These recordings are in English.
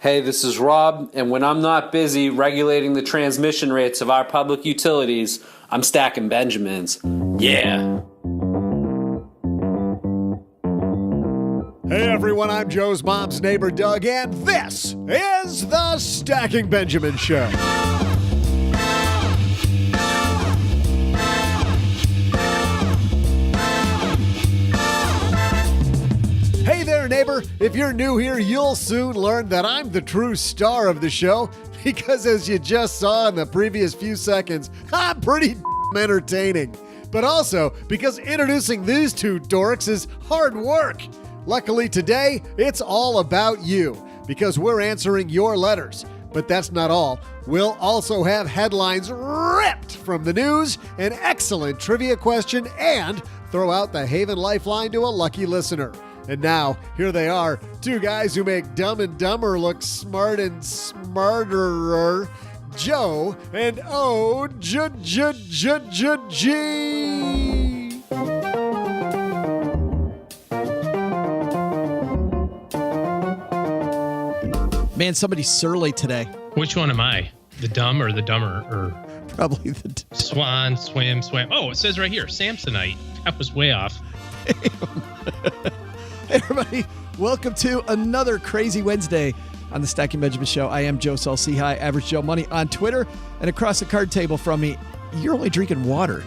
Hey, this is Rob, and when I'm not busy regulating the transmission rates of our public utilities, I'm stacking Benjamins. Yeah. Hey everyone, I'm Joe's mom's neighbor Doug, and this is the Stacking Benjamin Show. Hey there, neighbor. If you're new here, you'll soon learn that I'm the true star of the show because as you just saw in the previous few seconds, I'm pretty entertaining. But also because introducing these two dorks is hard work. Luckily today, it's all about you because we're answering your letters. But that's not all. We'll also have headlines ripped from the news, an excellent trivia question, and throw out the Haven Lifeline to a lucky listener. And now, here they are, two guys who make Dumb and Dumber look smart and smarterer, Joe and O-G. Man, somebody's surly today. Which one am I? The dumb or the dumber? Or Probably the swan, swim. Oh, it says right here, Samsonite. That was way off. Hey, everybody. Welcome to another crazy Wednesday on the Stacking Benjamin Show. I am Joe Saul-Sehy, Average Joe Money on Twitter. And across the card table from me, you're only drinking water.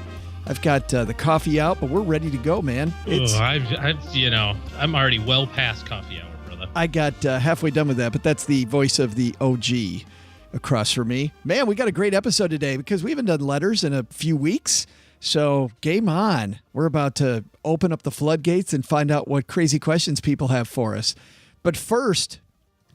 I've got the coffee out, but we're ready to go, man. I'm already well past coffee hour, brother. I got halfway done with that, but that's the voice of the OG across from me. Man, we got a great episode today because we haven't done letters in a few weeks. So game on. We're about to open up the floodgates and find out what crazy questions people have for us. But first,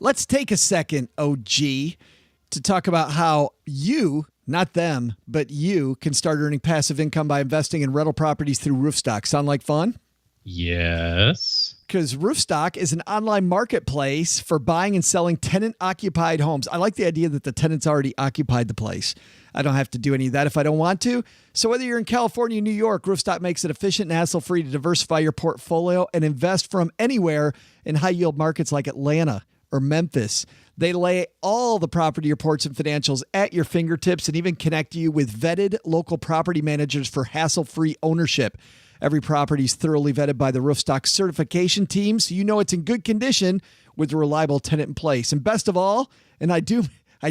let's take a second, OG, to talk about how you, not them, but you can start earning passive income by investing in rental properties through Roofstock. Sound like fun? Yes. Because Roofstock is an online marketplace for buying and selling tenant-occupied homes. I like the idea that the tenants already occupied the place. I don't have to do any of that if I don't want to. So whether you're in California or New York, Roofstock makes it efficient and hassle-free to diversify your portfolio and invest from anywhere in high-yield markets like Atlanta or Memphis. They lay all the property reports and financials at your fingertips and even connect you with vetted local property managers for hassle-free ownership. Every property is thoroughly vetted by the Roofstock certification team, so you know it's in good condition with a reliable tenant in place. And best of all, and I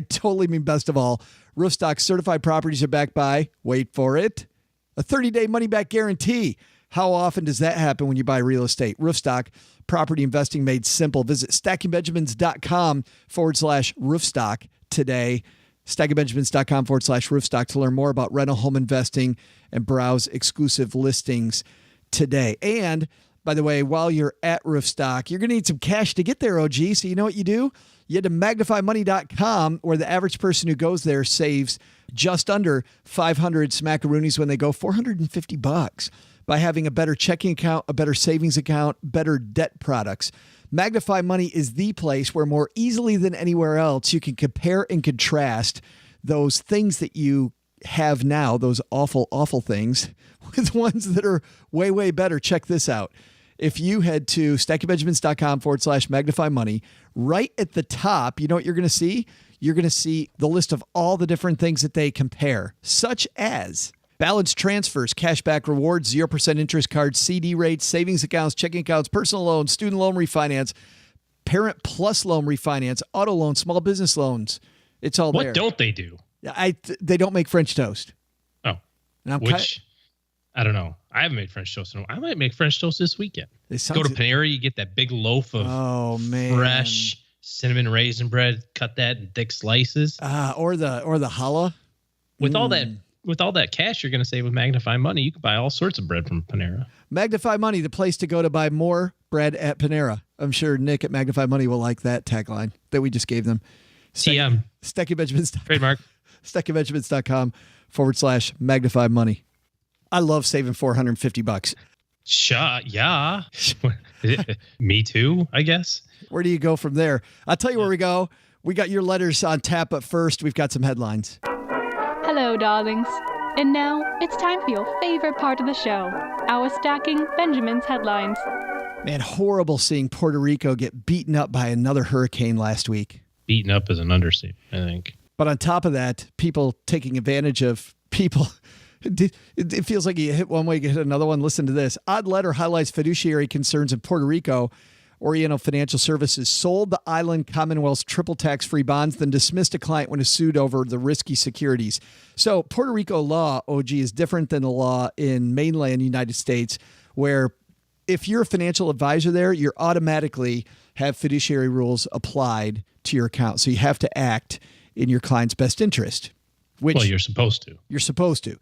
totally mean best of all, Roofstock certified properties are backed by, wait for it, a 30-day money-back guarantee. How often does that happen when you buy real estate? Roofstock, property investing made simple. Visit stackingbenjamins.com/roofstock today. stackingbenjamins.com/roofstock to learn more about rental home investing and browse exclusive listings today. And by the way, while you're at Roofstock, you're going to need some cash to get there, OG. So you know what you do? You head to magnifymoney.com, where the average person who goes there saves just under 500 smackaroonies when they go $450 by having a better checking account, a better savings account, better debt products. Magnify Money is the place where more easily than anywhere else you can compare and contrast those things that you have now, those awful, awful things, with ones that are way, way better. Check this out. If you head to stackingbenjamins.com/magnify money, right at the top, you know what you're going to see? You're going to see the list of all the different things that they compare, such as balance transfers, cashback rewards, 0% interest cards, CD rates, savings accounts, checking accounts, personal loans, student loan refinance, parent plus loan refinance, auto loans, small business loans. It's all there. What don't they do? They don't make French toast. Oh, I don't know. I haven't made French toast. I might make French toast this weekend. Go to Panera, you get that big loaf of fresh cinnamon raisin bread. Cut that in thick slices. Or the challah. With all that cash you're going to save with Magnify Money, you can buy all sorts of bread from Panera. Magnify Money, the place to go to buy more bread at Panera. I'm sure Nick at Magnify Money will like that tagline that we just gave them. TM. StackyBenjamins.com. Trademark. StackyBenjamins.com/magnify money. I love saving $450. Yeah. Me too, I guess. Where do you go from there? I'll tell you where we go. We got your letters on tap, but first we've got some headlines. Hello, darlings. And now it's time for your favorite part of the show, our Stacking Benjamin's headlines. Man, horrible seeing Puerto Rico get beaten up by another hurricane last week. beaten up is an understatement, I think. But on top of that, people taking advantage of people. It feels like you hit one way, you hit another one. Listen to this. Odd letter highlights fiduciary concerns in Puerto Rico. Oriental Financial Services sold the island Commonwealth's triple tax-free bonds, then dismissed a client when sued over the risky securities. So Puerto Rico law, OG, is different than the law in mainland United States, where if you're a financial advisor there, you're automatically have fiduciary rules applied to your account. So you have to act in your client's best interest. Well, you're supposed to. You're supposed to.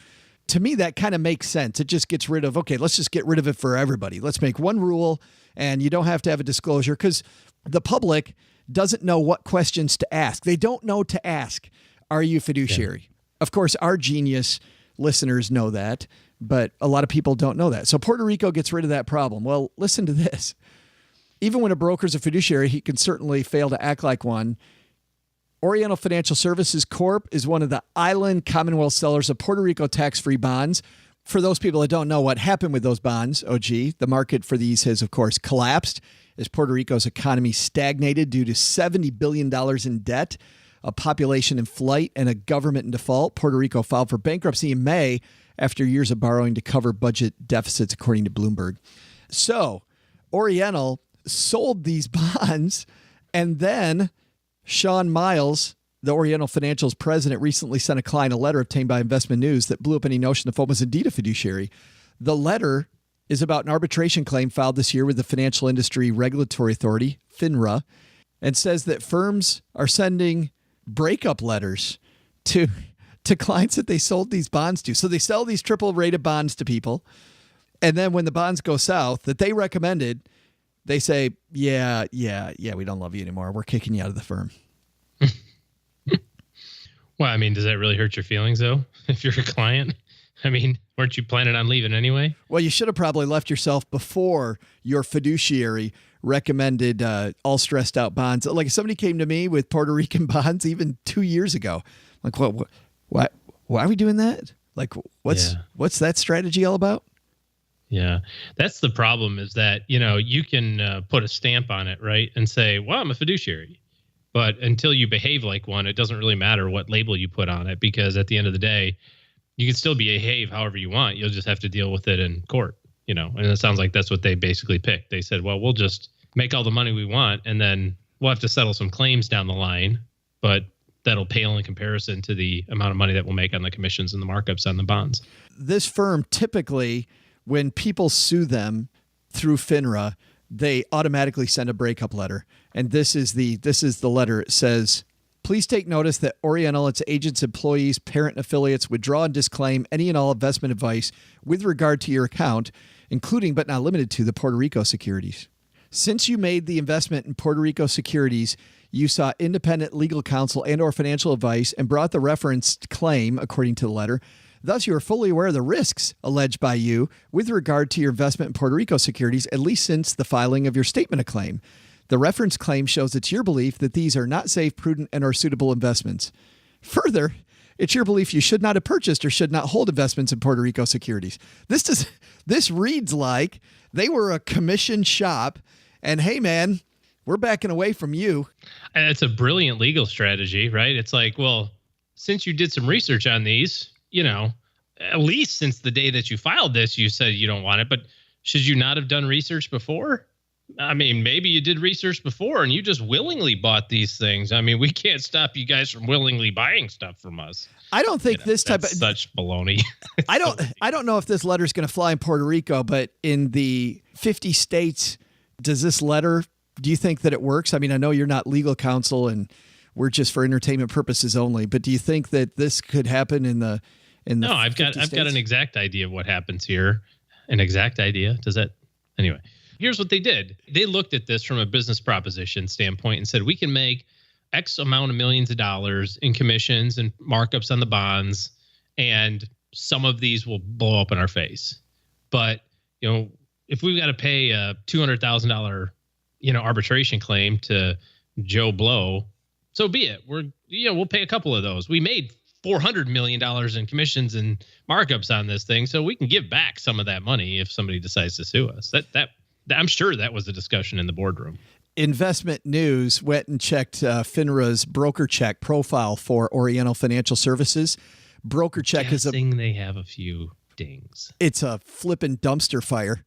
To me, that kind of makes sense. It just gets rid of, okay, let's just get rid of it for everybody. Let's make one rule, and you don't have to have a disclosure, because the public doesn't know what questions to ask. They don't know to ask, are you fiduciary? Yeah. Of course, our genius listeners know that, but a lot of people don't know that. So Puerto Rico gets rid of that problem. Well, listen to this. Even when a broker's a fiduciary, he can certainly fail to act like one. Oriental Financial Services Corp. is one of the island Commonwealth sellers of Puerto Rico tax-free bonds. For those people that don't know what happened with those bonds, OG, the market for these has, of course, collapsed as Puerto Rico's economy stagnated due to $70 billion in debt, a population in flight, and a government in default. Puerto Rico filed for bankruptcy in May after years of borrowing to cover budget deficits, according to Bloomberg. So Oriental sold these bonds, and then Sean Miles, the Oriental Financial's president, recently sent a client a letter obtained by Investment News that blew up any notion the firm was indeed a fiduciary. The letter is about an arbitration claim filed this year with the Financial Industry Regulatory Authority, FINRA, and says that firms are sending breakup letters to clients that they sold these bonds to. So they sell these triple-rated bonds to people, and then when the bonds go south that they recommended, they say, yeah, we don't love you anymore. We're kicking you out of the firm. Well, I mean, does that really hurt your feelings, though, if you're a client? I mean, weren't you planning on leaving anyway? Well, you should have probably left yourself before your fiduciary recommended all stressed out bonds. Like if somebody came to me with Puerto Rican bonds even 2 years ago, like, why are we doing that? Like, what's that strategy all about? Yeah, that's the problem, is that, you can put a stamp on it, right? And say, well, I'm a fiduciary. But until you behave like one, it doesn't really matter what label you put on it, because at the end of the day, you can still behave however you want. You'll just have to deal with it in court, and it sounds like that's what they basically picked. They said, well, we'll just make all the money we want, and then we'll have to settle some claims down the line, but that'll pale in comparison to the amount of money that we'll make on the commissions and the markups on the bonds. This firm typically, when people sue them through FINRA, they automatically send a breakup letter. And this is the letter. It says, please take notice that Oriental, its agents, employees, parent and affiliates withdraw and disclaim any and all investment advice with regard to your account, including but not limited to the Puerto Rico securities. Since you made the investment in Puerto Rico securities, you sought independent legal counsel and or financial advice and brought the referenced claim, according to the letter. Thus, you are fully aware of the risks alleged by you with regard to your investment in Puerto Rico securities, at least since the filing of your statement of claim. The reference claim shows it's your belief that these are not safe, prudent, and or suitable investments. Further, it's your belief you should not have purchased or should not hold investments in Puerto Rico securities. This reads like they were a commissioned shop, and hey, man, we're backing away from you. And it's a brilliant legal strategy, right? It's like, well, since you did some research on these, at least since the day that you filed this, you said you don't want it, but should you not have done research before? I mean, maybe you did research before and you just willingly bought these things. I mean, we can't stop you guys from willingly buying stuff from us. I don't think this type of such baloney. I don't know if this letter is going to fly in Puerto Rico, but in the 50 states, do you think that it works? I mean, I know you're not legal counsel and we're just for entertainment purposes only, but do you think that this could happen in the No, I've got an exact idea of what happens here. An exact idea. Does that anyway? Here's what they did. They looked at this from a business proposition standpoint and said, we can make X amount of millions of dollars in commissions and markups on the bonds, and some of these will blow up in our face. But, if we've got to pay a $200,000, arbitration claim to Joe Blow, so be it. We'll pay a couple of those. We made $400 million in commissions and markups on this thing, so we can give back some of that money if somebody decides to sue us. That I'm sure that was the discussion in the boardroom. Investment News went and checked FINRA's broker check profile for Oriental Financial Services. Broker check they have a few dings. It's a flippin' dumpster fire.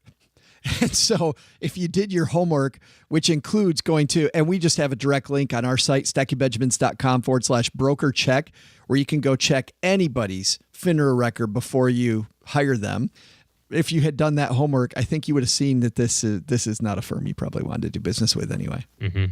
And so if you did your homework, which includes going to, and we just have a direct link on our site, stackingbenjamins.com/broker check, where you can go check anybody's FINRA record before you hire them. If you had done that homework, I think you would have seen that this is not a firm you probably wanted to do business with anyway. Mm-hmm.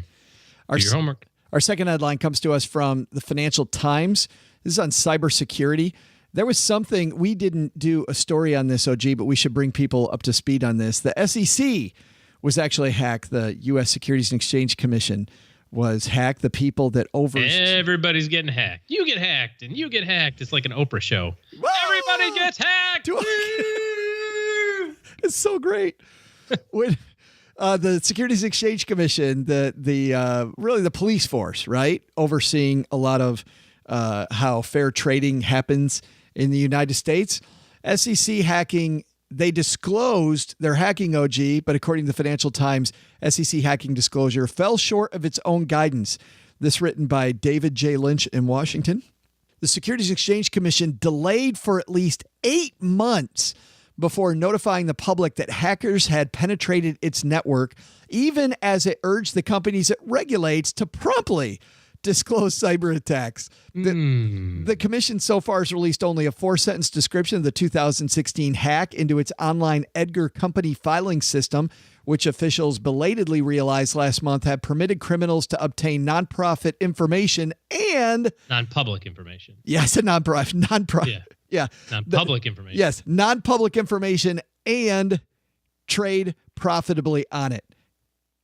Do your homework. Our second headline comes to us from the Financial Times. This is on cybersecurity. There was something, we didn't do a story on this, OG, but we should bring people up to speed on this. The SEC was actually hacked. The U.S. Securities and Exchange Commission was hacked. The people that Everybody's getting hacked. You get hacked, and you get hacked. It's like an Oprah show. Whoa! Everybody gets hacked! It's so great. When the Securities and Exchange Commission, really the police force, right, overseeing a lot of how fair trading happens in the United States. SEC hacking, they disclosed their hacking, OG, but according to the Financial Times, SEC hacking disclosure fell short of its own guidance. This written by David J. Lynch in Washington. The Securities and Exchange Commission delayed for at least 8 months before notifying the public that hackers had penetrated its network, even as it urged the companies it regulates to promptly disclose cyber attacks. The commission so far has released only a 4-sentence description of the 2016 hack into its online Edgar company filing system, which officials belatedly realized last month had permitted criminals to obtain nonprofit information and non-public information. Yes, non-profit. Yeah. Non-public information. Yes, non-public information and trade profitably on it.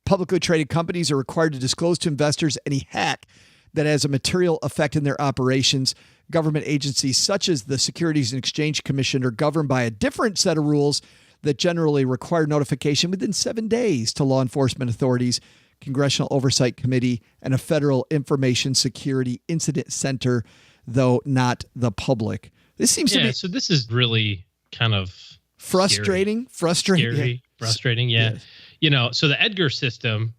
Publicly traded companies are required to disclose to investors any hack that has a material effect in their operations. Government agencies such as the Securities and Exchange Commission are governed by a different set of rules that generally require notification within 7 days to law enforcement authorities, Congressional Oversight Committee, and a Federal Information Security Incident Center, though not the public. This seems to be... So this is really kind of... Frustrating. Yeah. You know, so the Edgar system,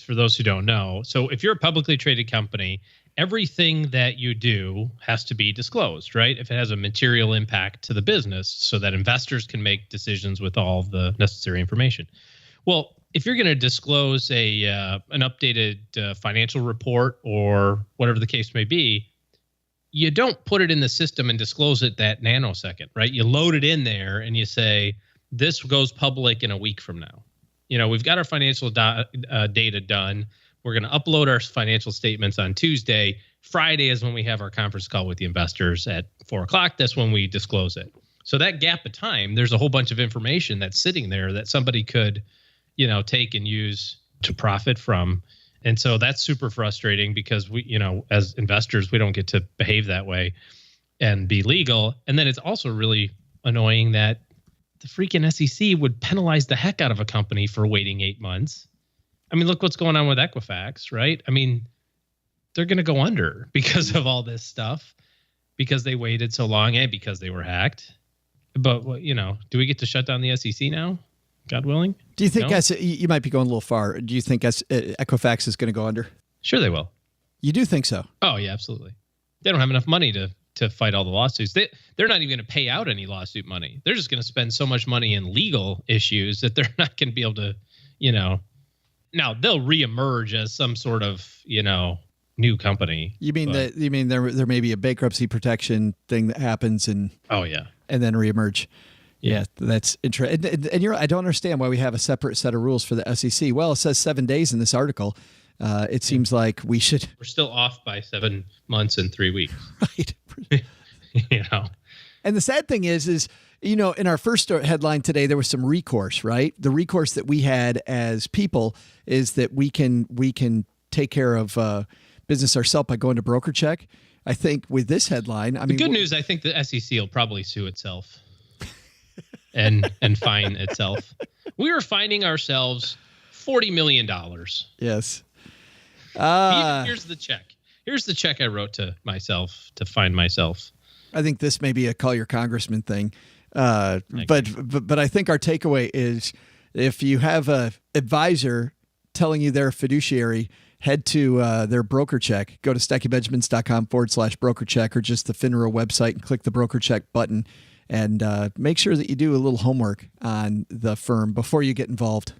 for those who don't know, so if you're a publicly traded company, everything that you do has to be disclosed, right? If it has a material impact to the business so that investors can make decisions with all the necessary information. Well, if you're going to disclose an updated financial report or whatever the case may be, you don't put it in the system and disclose it that nanosecond, right? You load it in there and you say, this goes public in a week from now. You know, we've got our financial data done. We're going to upload our financial statements on Tuesday. Friday is when we have our conference call with the investors at 4:00. That's when we disclose it. So that gap of time, there's a whole bunch of information that's sitting there that somebody could, you know, take and use to profit from. And so that's super frustrating because we, you know, as investors, we don't get to behave that way and be legal. And then it's also really annoying that the freaking SEC would penalize the heck out of a company for waiting 8 months. I mean, look what's going on with Equifax, right? I mean, they're going to go under because of all this stuff, because they waited so long and because they were hacked. But, you know, do we get to shut down the SEC now? God willing? Do you think you might be going a little far? Do you think Equifax is going to go under? Sure they will. You do think so? Oh, yeah, absolutely. They don't have enough money to fight all the lawsuits. They're not even going to pay out any lawsuit money. They're just going to spend so much money in legal issues that they're not going to be able to, you know. Now, they'll reemerge as some sort of, you know, new company. You mean there may be a bankruptcy protection thing that happens and and then reemerge. Yeah, that's interesting. And I don't understand why we have a separate set of rules for the SEC. Well, it says 7 days in this article. It seems like we should. We're still off by 7 months and 3 weeks. Right. You know. And the sad thing is, you know, in our first headline today, there was some recourse, right? The recourse that we had as people is that we can take care of business ourselves by going to broker check. I think with this headline, I mean, the good news, I think the SEC will probably sue itself and fine itself. We are fining ourselves $40 million. Yes. Here's the check. Here's the check I wrote to myself to fine myself. I think this may be a call your congressman thing. But I think our takeaway is if you have a advisor telling you they're a fiduciary, head to their broker check. Go to stackingbenjamins.com/broker check or just the FINRA website and click the broker check button. And make sure that you do a little homework on the firm before you get involved.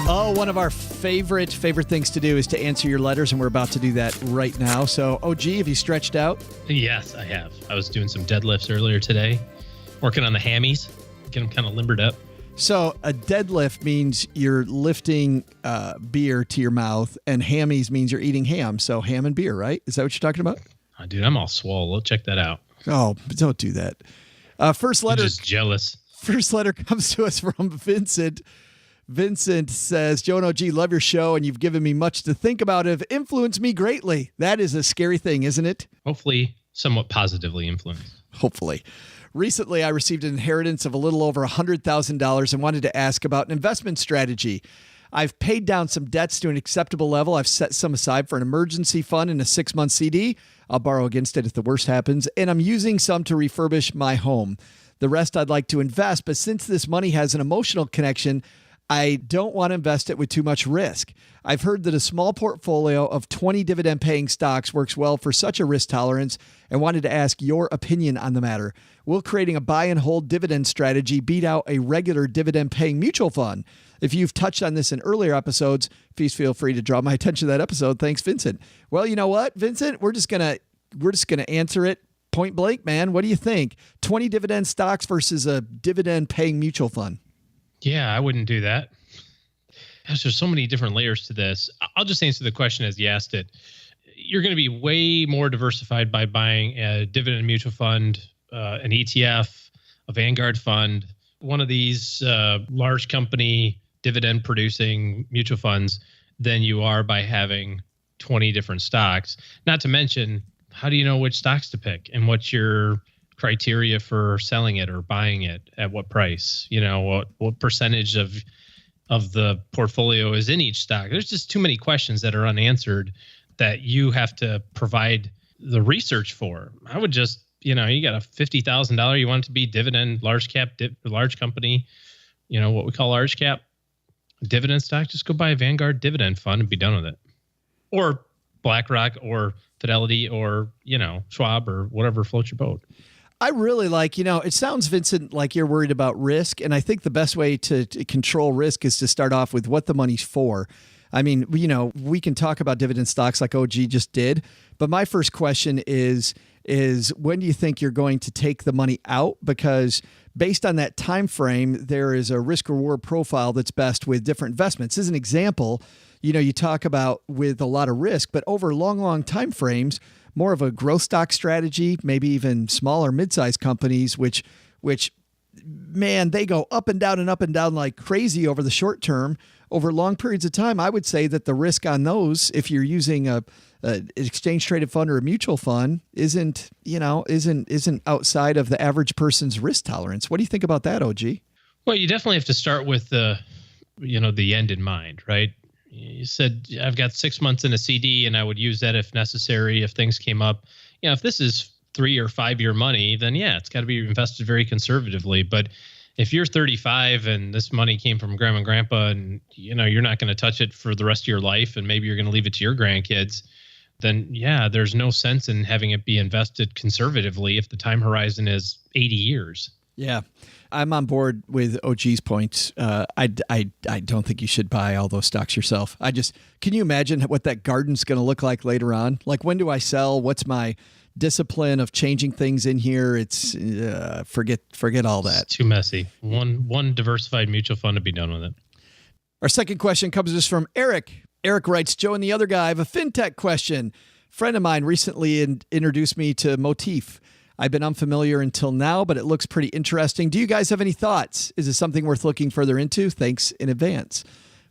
Oh, one of our favorite things to do is to answer your letters, and we're about to do that right now. So, OG, have you stretched out? Yes, I have. I was doing some deadlifts earlier today, working on the hammies, get them kind of limbered up. So a deadlift means you're lifting beer to your mouth, and hammies means you're eating ham. So ham and beer, right? Is that what you're talking about? Oh, dude, I'm all swole. Check that out. Oh, don't do that. First letter. I'm just jealous. First letter comes to us from Vincent. Vincent says, Joe and OG, love your show, and you've given me much to think about. Have influenced me greatly. That is a scary thing, isn't it? Hopefully, somewhat positively influenced. Hopefully. Recently, I received an inheritance of a little over $100,000 and wanted to ask about an investment strategy. I've paid down some debts to an acceptable level. I've set some aside for an emergency fund and a 6-month CD. I'll borrow against it if the worst happens. And I'm using some to refurbish my home. The rest I'd like to invest, but since this money has an emotional connection, I don't want to invest it with too much risk. I've heard that a small portfolio of 20 dividend-paying stocks works well for such a risk tolerance and wanted to ask your opinion on the matter. Will creating a buy-and-hold dividend strategy beat out a regular dividend-paying mutual fund? If you've touched on this in earlier episodes, please feel free to draw my attention to that episode. Thanks, Vincent. Well, you know what, Vincent? We're just gonna answer it point blank, man. What do you think? 20 dividend stocks versus a dividend-paying mutual fund? Yeah, I wouldn't do that. There's so many different layers to this. I'll just answer the question as you asked it. You're going to be way more diversified by buying a dividend mutual fund, an ETF, a Vanguard fund, one of these large company dividend producing mutual funds than you are by having 20 different stocks. Not to mention, how do you know which stocks to pick and what's your criteria for selling it or buying it at what price? You know, what percentage of the portfolio is in each stock? There's just too many questions that are unanswered that you have to provide the research for. I would just, you got a $50,000, you want it to be dividend, large company, what we call large cap dividend stock, just go buy a Vanguard dividend fund and be done with it. Or BlackRock or Fidelity or, Schwab or whatever floats your boat. I really like, it sounds, Vincent, like you're worried about risk. And I think the best way to control risk is to start off with what the money's for. I mean, we can talk about dividend stocks like OG just did. But my first question is when do you think you're going to take the money out? Because based on that time frame, there is a risk reward profile that's best with different investments. As an example, you talk about with a lot of risk, but over long time frames, more of a growth stock strategy, maybe even smaller mid-sized companies, which man, they go up and down like crazy over the short term. Over long periods of time, I would say that the risk on those, if you're using an exchange traded fund or a mutual fund, isn't outside of the average person's risk tolerance. What do you think about that, OG? Well, you definitely have to start with the end in mind, right? You said I've got 6 months in a CD and I would use that if necessary, if things came up. If this is 3 or 5 year money, then yeah, it's got to be invested very conservatively. But if you're 35 and this money came from grandma and grandpa and you're not going to touch it for the rest of your life and maybe you're going to leave it to your grandkids, then yeah, there's no sense in having it be invested conservatively if the time horizon is 80 years. Yeah, I'm on board with OG's points. I don't think you should buy all those stocks yourself. Can you imagine what that garden's going to look like later on? Like, when do I sell? What's my discipline of changing things in here? It's forget all that. It's too messy. One diversified mutual fund to be done with it. Our second question comes to us from Eric. Eric writes, Joe and the other guy, I have a fintech question. A friend of mine recently introduced me to Motif. I've been unfamiliar until now, but it looks pretty interesting. Do you guys have any thoughts? Is this something worth looking further into? Thanks in advance.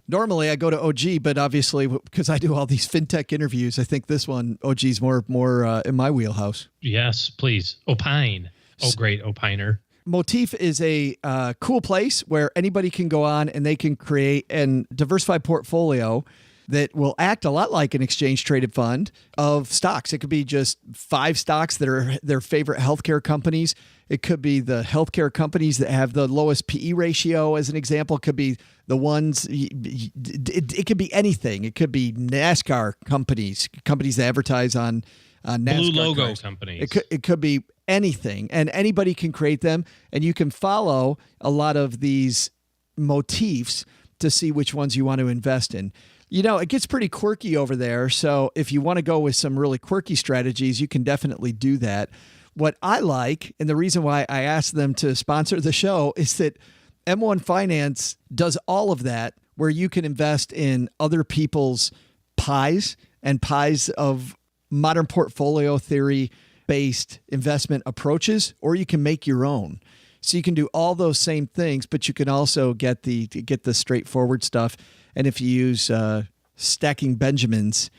Normally, I go to OG, but obviously, because I do all these fintech interviews, I think this one, OG's more in my wheelhouse. Yes, please. Opine. Oh, great. Opiner. Motif is a cool place where anybody can go on and they can create a diversified portfolio that will act a lot like an exchange traded fund of stocks. It could be just 5 stocks that are their favorite healthcare companies. It could be the healthcare companies that have the lowest PE ratio, as an example. It could be the ones, it could be anything. It could be NASCAR companies that advertise on NASCAR blue logo cars. companies. It could be anything, and anybody can create them, and you can follow a lot of these motifs to see which ones you want to invest in. You know, it gets pretty quirky over there, so if you want to go with some really quirky strategies, you can definitely do that. What I like, and the reason why I asked them to sponsor the show, is that M1 Finance does all of that, where you can invest in other people's pies and pies of modern portfolio theory based investment approaches, or you can make your own. So you can do all those same things, but you can also get the straightforward stuff. And if you use Stacking Benjamins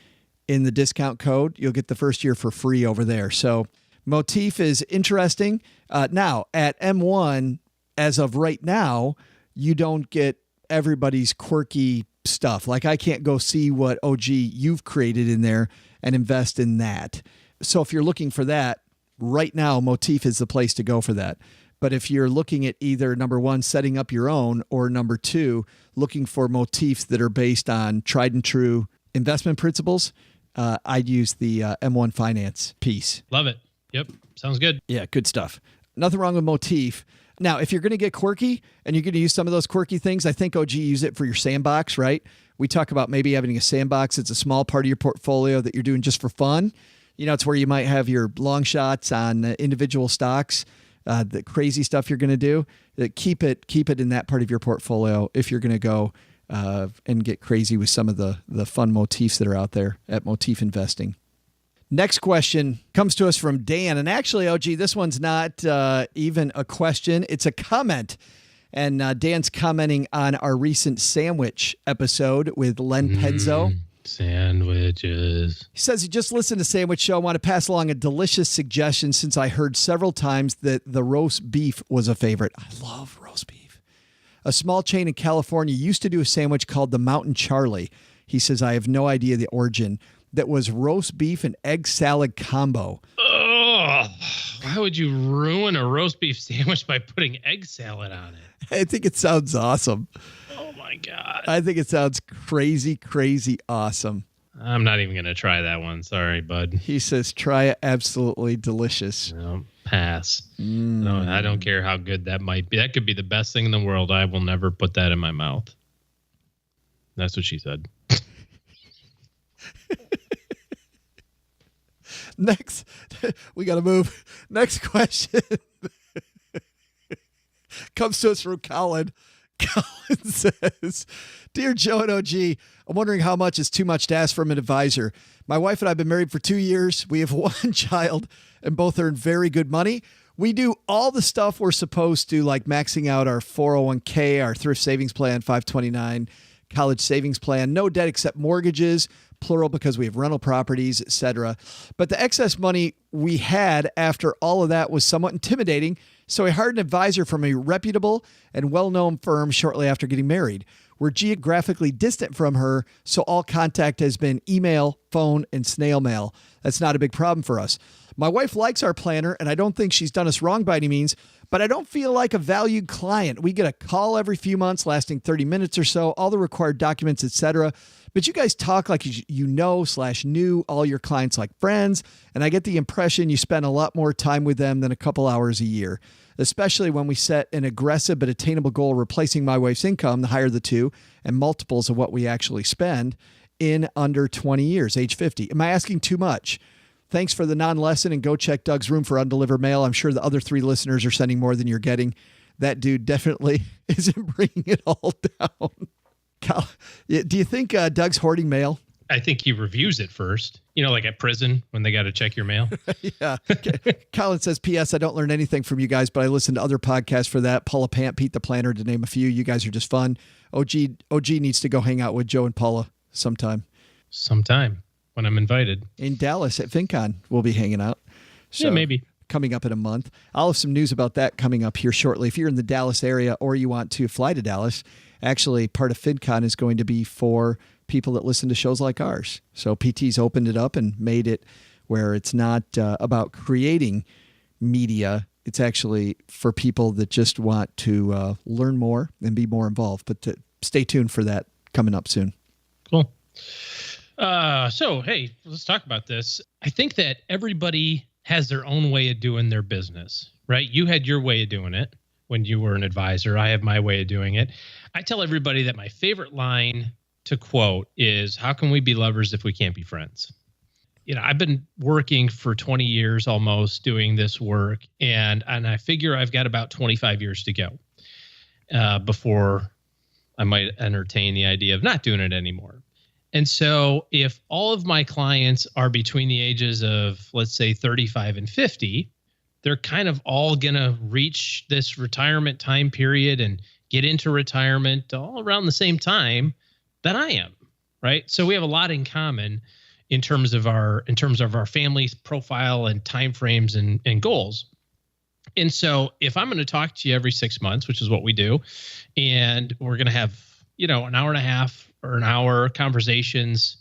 in the discount code, you'll get the first year for free over there. So Motif is interesting. Now, at M1, as of right now, you don't get everybody's quirky stuff. Like, I can't go see what OG you've created in there and invest in that. So if you're looking for that, right now, Motif is the place to go for that. But if you're looking at either, number one, setting up your own, or number two, looking for motifs that are based on tried and true investment principles, I'd use the M1 Finance piece. Love it. Yep. Sounds good. Yeah, good stuff. Nothing wrong with Motif. Now, if you're going to get quirky and you're going to use some of those quirky things, I think OG use it for your sandbox, right? We talk about maybe having a sandbox. It's a small part of your portfolio that you're doing just for fun. You know, it's where you might have your long shots on individual stocks, the crazy stuff you're going to do. Keep it in that part of your portfolio if you're going to go and get crazy with some of the fun motifs that are out there at Motif Investing. Next question comes to us from Dan. And actually, OG, this one's not even a question. It's a comment. And Dan's commenting on our recent sandwich episode with Len Penzo. Sandwiches. He says he just listened to Sandwich Show. I want to pass along a delicious suggestion since I heard several times that the roast beef was a favorite. I love roast beef. A small chain in California used to do a sandwich called the Mountain Charlie. He says, I have no idea the origin. That was roast beef and egg salad combo. Oh, why would you ruin a roast beef sandwich by putting egg salad on it? I think it sounds awesome. Oh my God. I think it sounds crazy, crazy awesome. I'm not even going to try that one. Sorry, bud. He says, try it. Absolutely delicious. No, pass. No, I don't care how good that might be. That could be the best thing in the world. I will never put that in my mouth. That's what she said. Next, we got to move. Next question comes to us from Colin. Colin says, Dear Joe and OG, I'm wondering how much is too much to ask from an advisor. My wife and I have been married for 2 years. We have one child and both earn very good money. We do all the stuff we're supposed to, like maxing out our 401k, our thrift savings plan, 529, college savings plan, no debt except mortgages, plural because we have rental properties, etc. But the excess money we had after all of that was somewhat intimidating, so I hired an advisor from a reputable and well-known firm shortly after getting married. We're geographically distant from her, so all contact has been email, phone, and snail mail. That's not a big problem for us. My wife likes our planner, and I don't think she's done us wrong by any means, but I don't feel like a valued client. We get a call every few months lasting 30 minutes or so, all the required documents, etc. But you guys talk like you know/knew all your clients like friends, and I get the impression you spend a lot more time with them than a couple hours a year, especially when we set an aggressive but attainable goal replacing my wife's income, the higher the two, and multiples of what we actually spend in under 20 years, age 50. Am I asking too much? Thanks for the non-lesson, and go check Doug's room for undelivered mail. I'm sure the other 3 listeners are sending more than you're getting. That dude definitely isn't bringing it all down. Do you think Doug's hoarding mail? I think he reviews it first. You know, like at prison when they got to check your mail. Yeah. Colin says, P.S. I don't learn anything from you guys, but I listen to other podcasts for that. Paula Pant, Pete the Planner, to name a few. You guys are just fun. OG needs to go hang out with Joe and Paula sometime. Sometime when I'm invited. In Dallas at FinCon, we'll be hanging out. So, yeah, maybe. Coming up in a month. I'll have some news about that coming up here shortly. If you're in the Dallas area or you want to fly to Dallas, actually part of FinCon is going to be for people that listen to shows like ours. So PT's opened it up and made it where it's not about creating media. It's actually for people that just want to learn more and be more involved. But stay tuned for that coming up soon. Cool. So, hey, let's talk about this. I think that everybody has their own way of doing their business, right? You had your way of doing it when you were an advisor. I have my way of doing it. I tell everybody that my favorite line to quote is, how can we be lovers if we can't be friends? I've been working for 20 years almost doing this work, and I figure I've got about 25 years to go before I might entertain the idea of not doing it anymore. And so if all of my clients are between the ages of, let's say, 35 and 50, they're kind of all going to reach this retirement time period and get into retirement all around the same time that I am, right? So we have a lot in common in terms of our family's profile and timeframes and goals. And so if I'm going to talk to you every 6 months, which is what we do, and we're going to have, an hour and a half or an hour conversations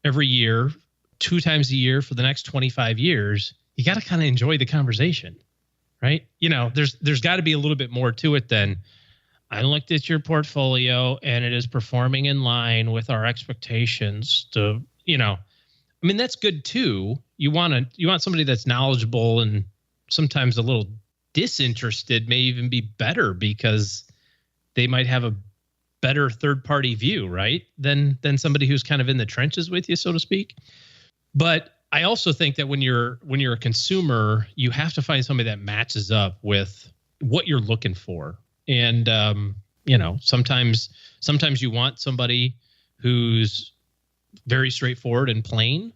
every year, 2 times a year for the next 25 years, you got to kind of enjoy the conversation, right? There's got to be a little bit more to it than, I looked at your portfolio and it is performing in line with our expectations to, that's good too. You want somebody that's knowledgeable, and sometimes a little disinterested may even be better because they might have a better third-party view, right? Than somebody who's kind of in the trenches with you, so to speak. But I also think that when you're a consumer, you have to find somebody that matches up with what you're looking for. And sometimes you want somebody who's very straightforward and plain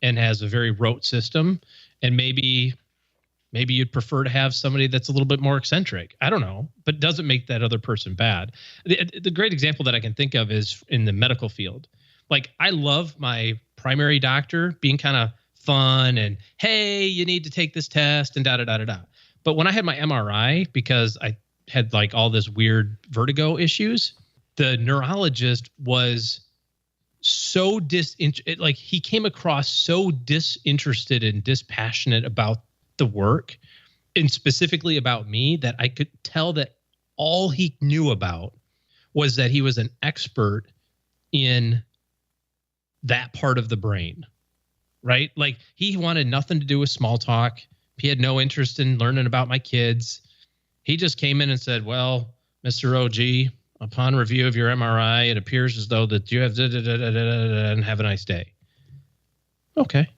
and has a very rote system, and maybe you'd prefer to have somebody that's a little bit more eccentric. I don't know, but it doesn't make that other person bad. The great example that I can think of is in the medical field. Like, I love my primary doctor being kind of fun and, hey, you need to take this test and da-da-da-da-da. But when I had my MRI, because I had like all this weird vertigo issues, the neurologist was so he came across so disinterested and dispassionate about the work, and specifically about me, that I could tell that all he knew about was that he was an expert in that part of the brain, right? Like, he wanted nothing to do with small talk. He had no interest in learning about my kids. He just came in and said, well, Mr. OG, upon review of your MRI, it appears as though that you have and have a nice day. Okay.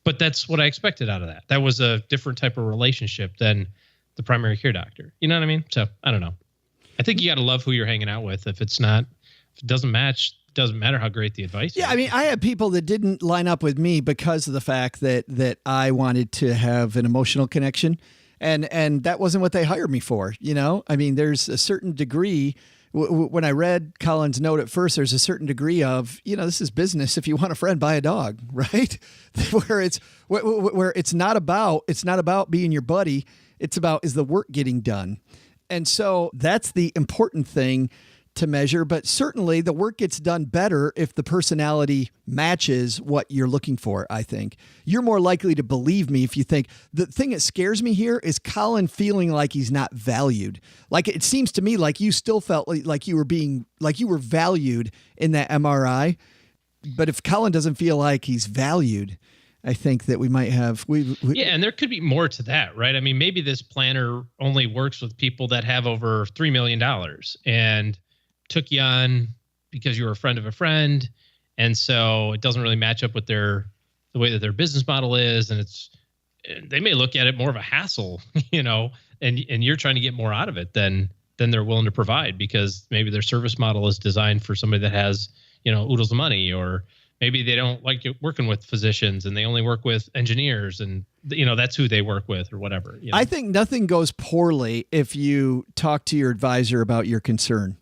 But that's what I expected out of that. That was a different type of relationship than the primary care doctor. You know what I mean? So I don't know. I think you got to love who you're hanging out with. If it doesn't match, it doesn't matter how great the advice is. Yeah, I mean, I had people that didn't line up with me because of the fact that I wanted to have an emotional connection. And that wasn't what they hired me for, I mean, there's a certain degree. When I read Colin's note at first, there's a certain degree of, this is business. If you want a friend, buy a dog, right? where it's not about being your buddy. It's about, is the work getting done? And so that's the important thing to measure, but certainly the work gets done better if the personality matches what you're looking for. I think you're more likely to believe me if you think the thing that scares me here is Colin feeling like he's not valued. Like, it seems to me like you still felt like you were valued in that MRI. But if Colin doesn't feel like he's valued, I think that we might have, yeah. And there could be more to that, right? I mean, maybe this planner only works with people that have over $3 million and took you on because you were a friend of a friend. And so it doesn't really match up with the way that their business model is. And they may look at it more of a hassle, and you're trying to get more out of it than they're willing to provide, because maybe their service model is designed for somebody that has, oodles of money, or maybe they don't like working with physicians and they only work with engineers, and that's who they work with, or whatever. I think nothing goes poorly if you talk to your advisor about your concern.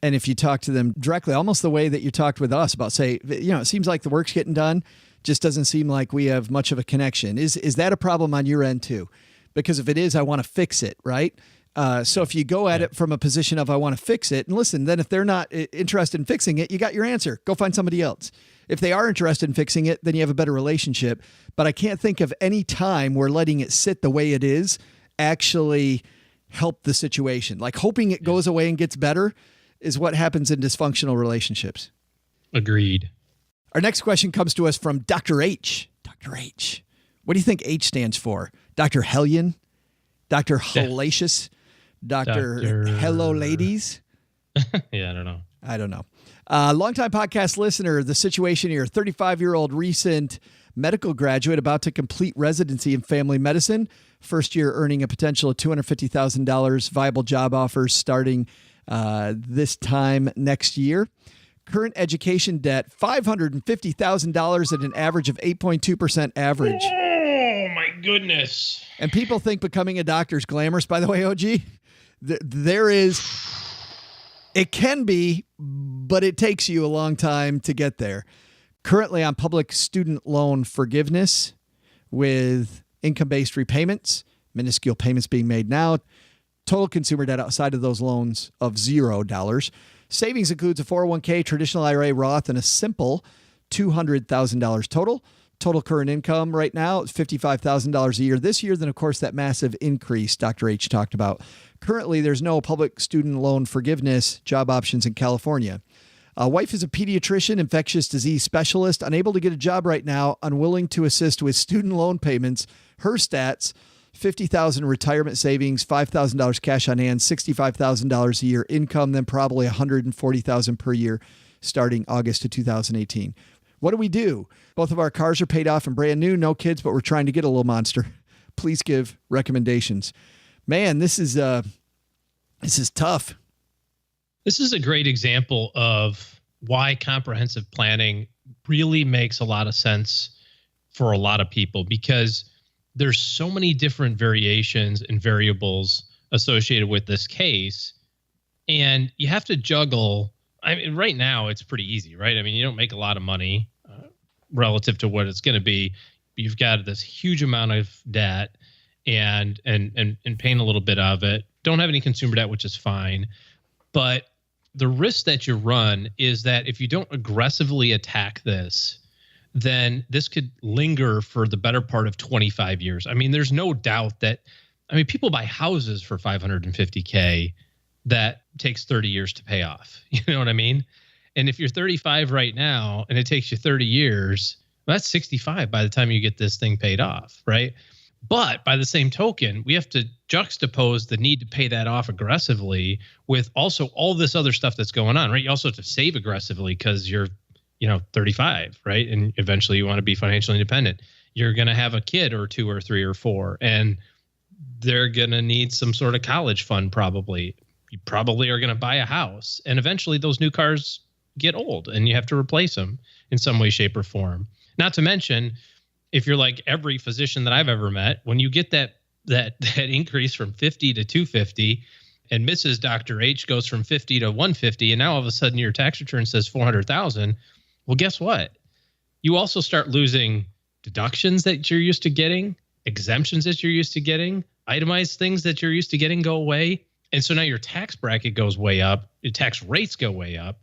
And if you talk to them directly, almost the way that you talked with us about, say, it seems like the work's getting done, just doesn't seem like we have much of a connection. Is that a problem on your end too? Because if it is, I want to fix it, right? So if you go at it from a position of, I want to fix it, and listen, then if they're not interested in fixing it, you got your answer. Go find somebody else. If they are interested in fixing it, then you have a better relationship. But I can't think of any time where letting it sit the way it is actually help the situation. Like hoping it goes away and gets better is what happens in dysfunctional relationships. Agreed. Our next question comes to us from Dr. H. Dr. H. What do you think H stands for? Dr. Hellion? Dr. Hellacious? Dr. Hello Ladies? Yeah, I don't know. Longtime podcast listener, the situation here, 35-year-old recent medical graduate about to complete residency in family medicine, first year earning a potential of $250,000, viable job offers starting this time next year. Current education debt, $550,000 at an average of 8.2% average. Oh, my goodness. And people think becoming a doctor is glamorous, by the way, OG. It can be, but it takes you a long time to get there. Currently on public student loan forgiveness with income-based repayments, minuscule payments being made now, total consumer debt outside of those loans of $0. Savings includes a 401k, traditional IRA, Roth, and a simple $200,000 total. Total current income right now is $55,000 a year this year. Then, of course, that massive increase Dr. H talked about. Currently, there's no public student loan forgiveness job options in California. Wife is a pediatrician, infectious disease specialist, unable to get a job right now, unwilling to assist with student loan payments. Her stats, $50,000 retirement savings, $5,000 cash on hand, $65,000 a year income, then probably $140,000 per year starting August of 2018. What do we do? Both of our cars are paid off and brand new, no kids, but we're trying to get a little monster. Please give recommendations. Man, this is tough. This is a great example of why comprehensive planning really makes a lot of sense for a lot of people, because there's so many different variations and variables associated with this case. And you have to juggle. I mean, right now it's pretty easy, right? I mean, you don't make a lot of money relative to what it's going to be. You've got this huge amount of debt and paying a little bit of it. Don't have any consumer debt, which is fine. But the risk that you run is that if you don't aggressively attack this, then this could linger for the better part of 25 years. I mean, there's no doubt that, people buy houses for $550K that takes 30 years to pay off. You know what I mean? And if you're 35 right now and it takes you 30 years, well, that's 65 by the time you get this thing paid off, right? But by the same token, we have to juxtapose the need to pay that off aggressively with also all this other stuff that's going on, right? You also have to save aggressively because you're, 35, right? And eventually you want to be financially independent. You're going to have a kid or 2 or 3 or 4, and they're going to need some sort of college fund probably. You probably are going to buy a house, and eventually those new cars get old and you have to replace them in some way, shape, or form. Not to mention, if you're like every physician that I've ever met, when you get that increase from 50 to 250 and Mrs. Dr. H goes from 50 to 150, and now all of a sudden your tax return says 400,000. Well, guess what? You also start losing deductions that you're used to getting, exemptions that you're used to getting, itemized things that you're used to getting go away. And so now your tax bracket goes way up, your tax rates go way up.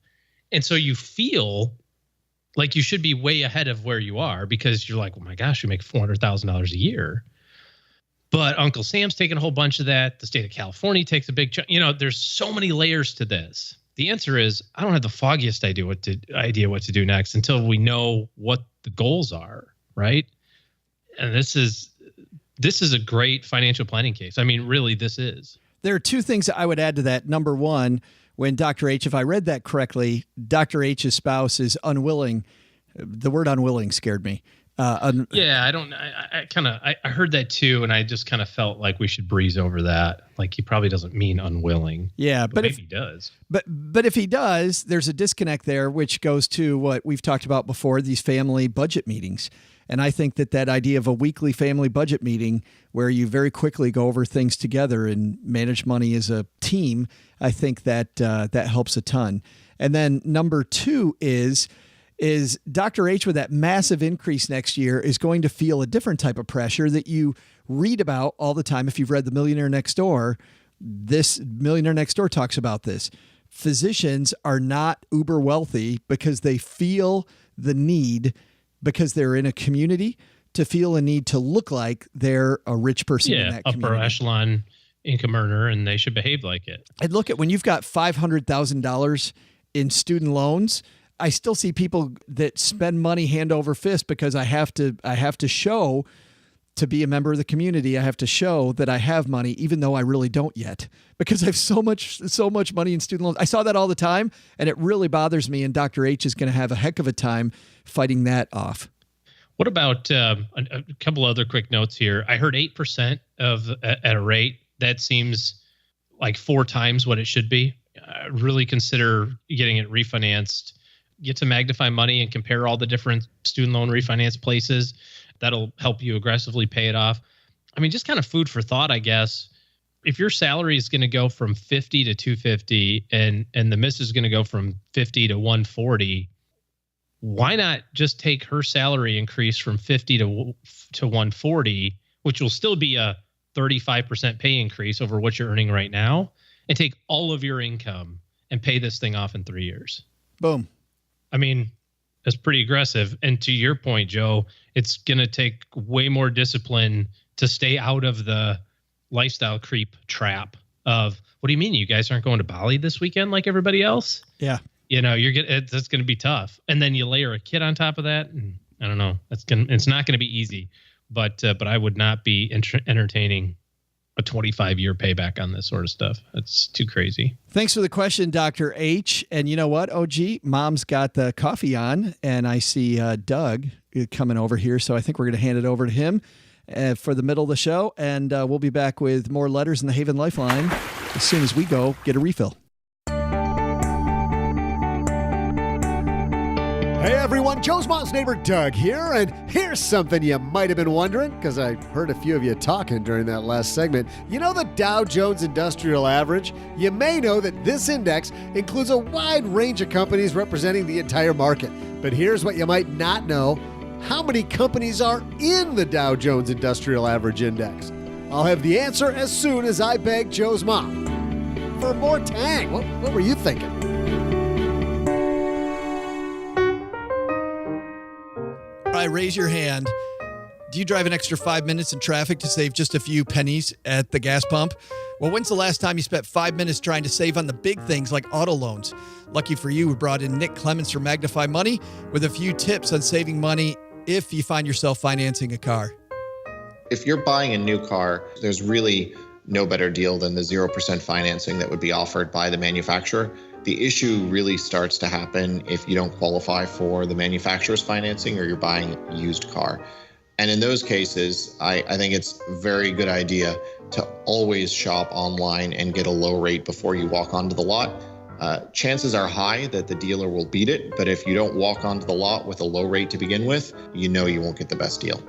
And so you feel like you should be way ahead of where you are because you're like, oh my gosh, you make $400,000 a year. But Uncle Sam's taking a whole bunch of that. The state of California takes a big chunk. There's so many layers to this. The answer is I don't have the foggiest idea what to do next until we know what the goals are, right? And this is a great financial planning case. I mean, really, this is. There are 2 things that I would add to that. Number one, when Dr. H, if I read that correctly, Dr. H's spouse is unwilling. The word unwilling scared me. Yeah, I heard that too, and I just kind of felt like we should breeze over that. Like he probably doesn't mean unwilling. Yeah, but maybe he does. But if he does, there's a disconnect there, which goes to what we've talked about before, these family budget meetings. And I think that idea of a weekly family budget meeting where you very quickly go over things together and manage money as a team, I think that helps a ton. And then number 2 is Dr. H with that massive increase next year is going to feel a different type of pressure that you read about all the time. If you've read The Millionaire Next Door, This Millionaire Next Door talks about this. Physicians are not uber wealthy because they feel the need, because they're in a community, to feel a need to look like they're a rich person in that community. Upper echelon income earner, and they should behave like it. And look at when you've got $500,000 in student loans, I still see people that spend money hand over fist because I have to show, to be a member of the community, I have to show that I have money, even though I really don't yet, because I have so much money in student loans. I saw that all the time, and it really bothers me. And Dr. H is going to have a heck of a time fighting that off. What about a couple other quick notes here? I heard 8% at a rate that seems like 4 times what it should be. Really consider getting it refinanced. Get to Magnify Money and compare all the different student loan refinance places. That'll help you aggressively pay it off. I mean, just kind of food for thought, I guess. If your salary is going to go from 50 to 250 and the miss is going to go from 50 to 140, why not just take her salary increase from 50 to 140, which will still be a 35% pay increase over what you're earning right now, and take all of your income and pay this thing off in 3 years? Boom. I mean, that's pretty aggressive. And to your point, Joe, it's going to take way more discipline to stay out of the lifestyle creep trap of, what do you mean you guys aren't going to Bali this weekend like everybody else? Yeah. That's going to be tough. And then you layer a kid on top of that. And I don't know. It's not going to be easy, but I would not be entertaining a 25-year payback on this sort of stuff. That's too crazy. Thanks for the question, Dr. H. And you know what, OG? Mom's got the coffee on, and I see Doug coming over here, so I think we're going to hand it over to him for the middle of the show, and we'll be back with more letters in the Haven Lifeline as soon as we go get a refill. Hey everyone, Joe's mom's neighbor Doug here, and here's something you might have been wondering, because I heard a few of you talking during that last segment. You know the Dow Jones Industrial Average? You may know that this index includes a wide range of companies representing the entire market. But here's what you might not know. How many companies are in the Dow Jones Industrial Average Index? I'll have the answer as soon as I beg Joe's mom for more tang. What were you thinking? All right, raise your hand. Do you drive an extra 5 minutes in traffic to save just a few pennies at the gas pump? Well, when's the last time you spent 5 minutes trying to save on the big things like auto loans? Lucky for you, we brought in Nick Clements from Magnify Money with a few tips on saving money if you find yourself financing a car. If you're buying a new car, there's really no better deal than the 0% financing that would be offered by the manufacturer. The issue really starts to happen if you don't qualify for the manufacturer's financing or you're buying a used car. And in those cases, I think it's a very good idea to always shop online and get a low rate before you walk onto the lot. Chances are high that the dealer will beat it, but if you don't walk onto the lot with a low rate to begin with, you know you won't get the best deal.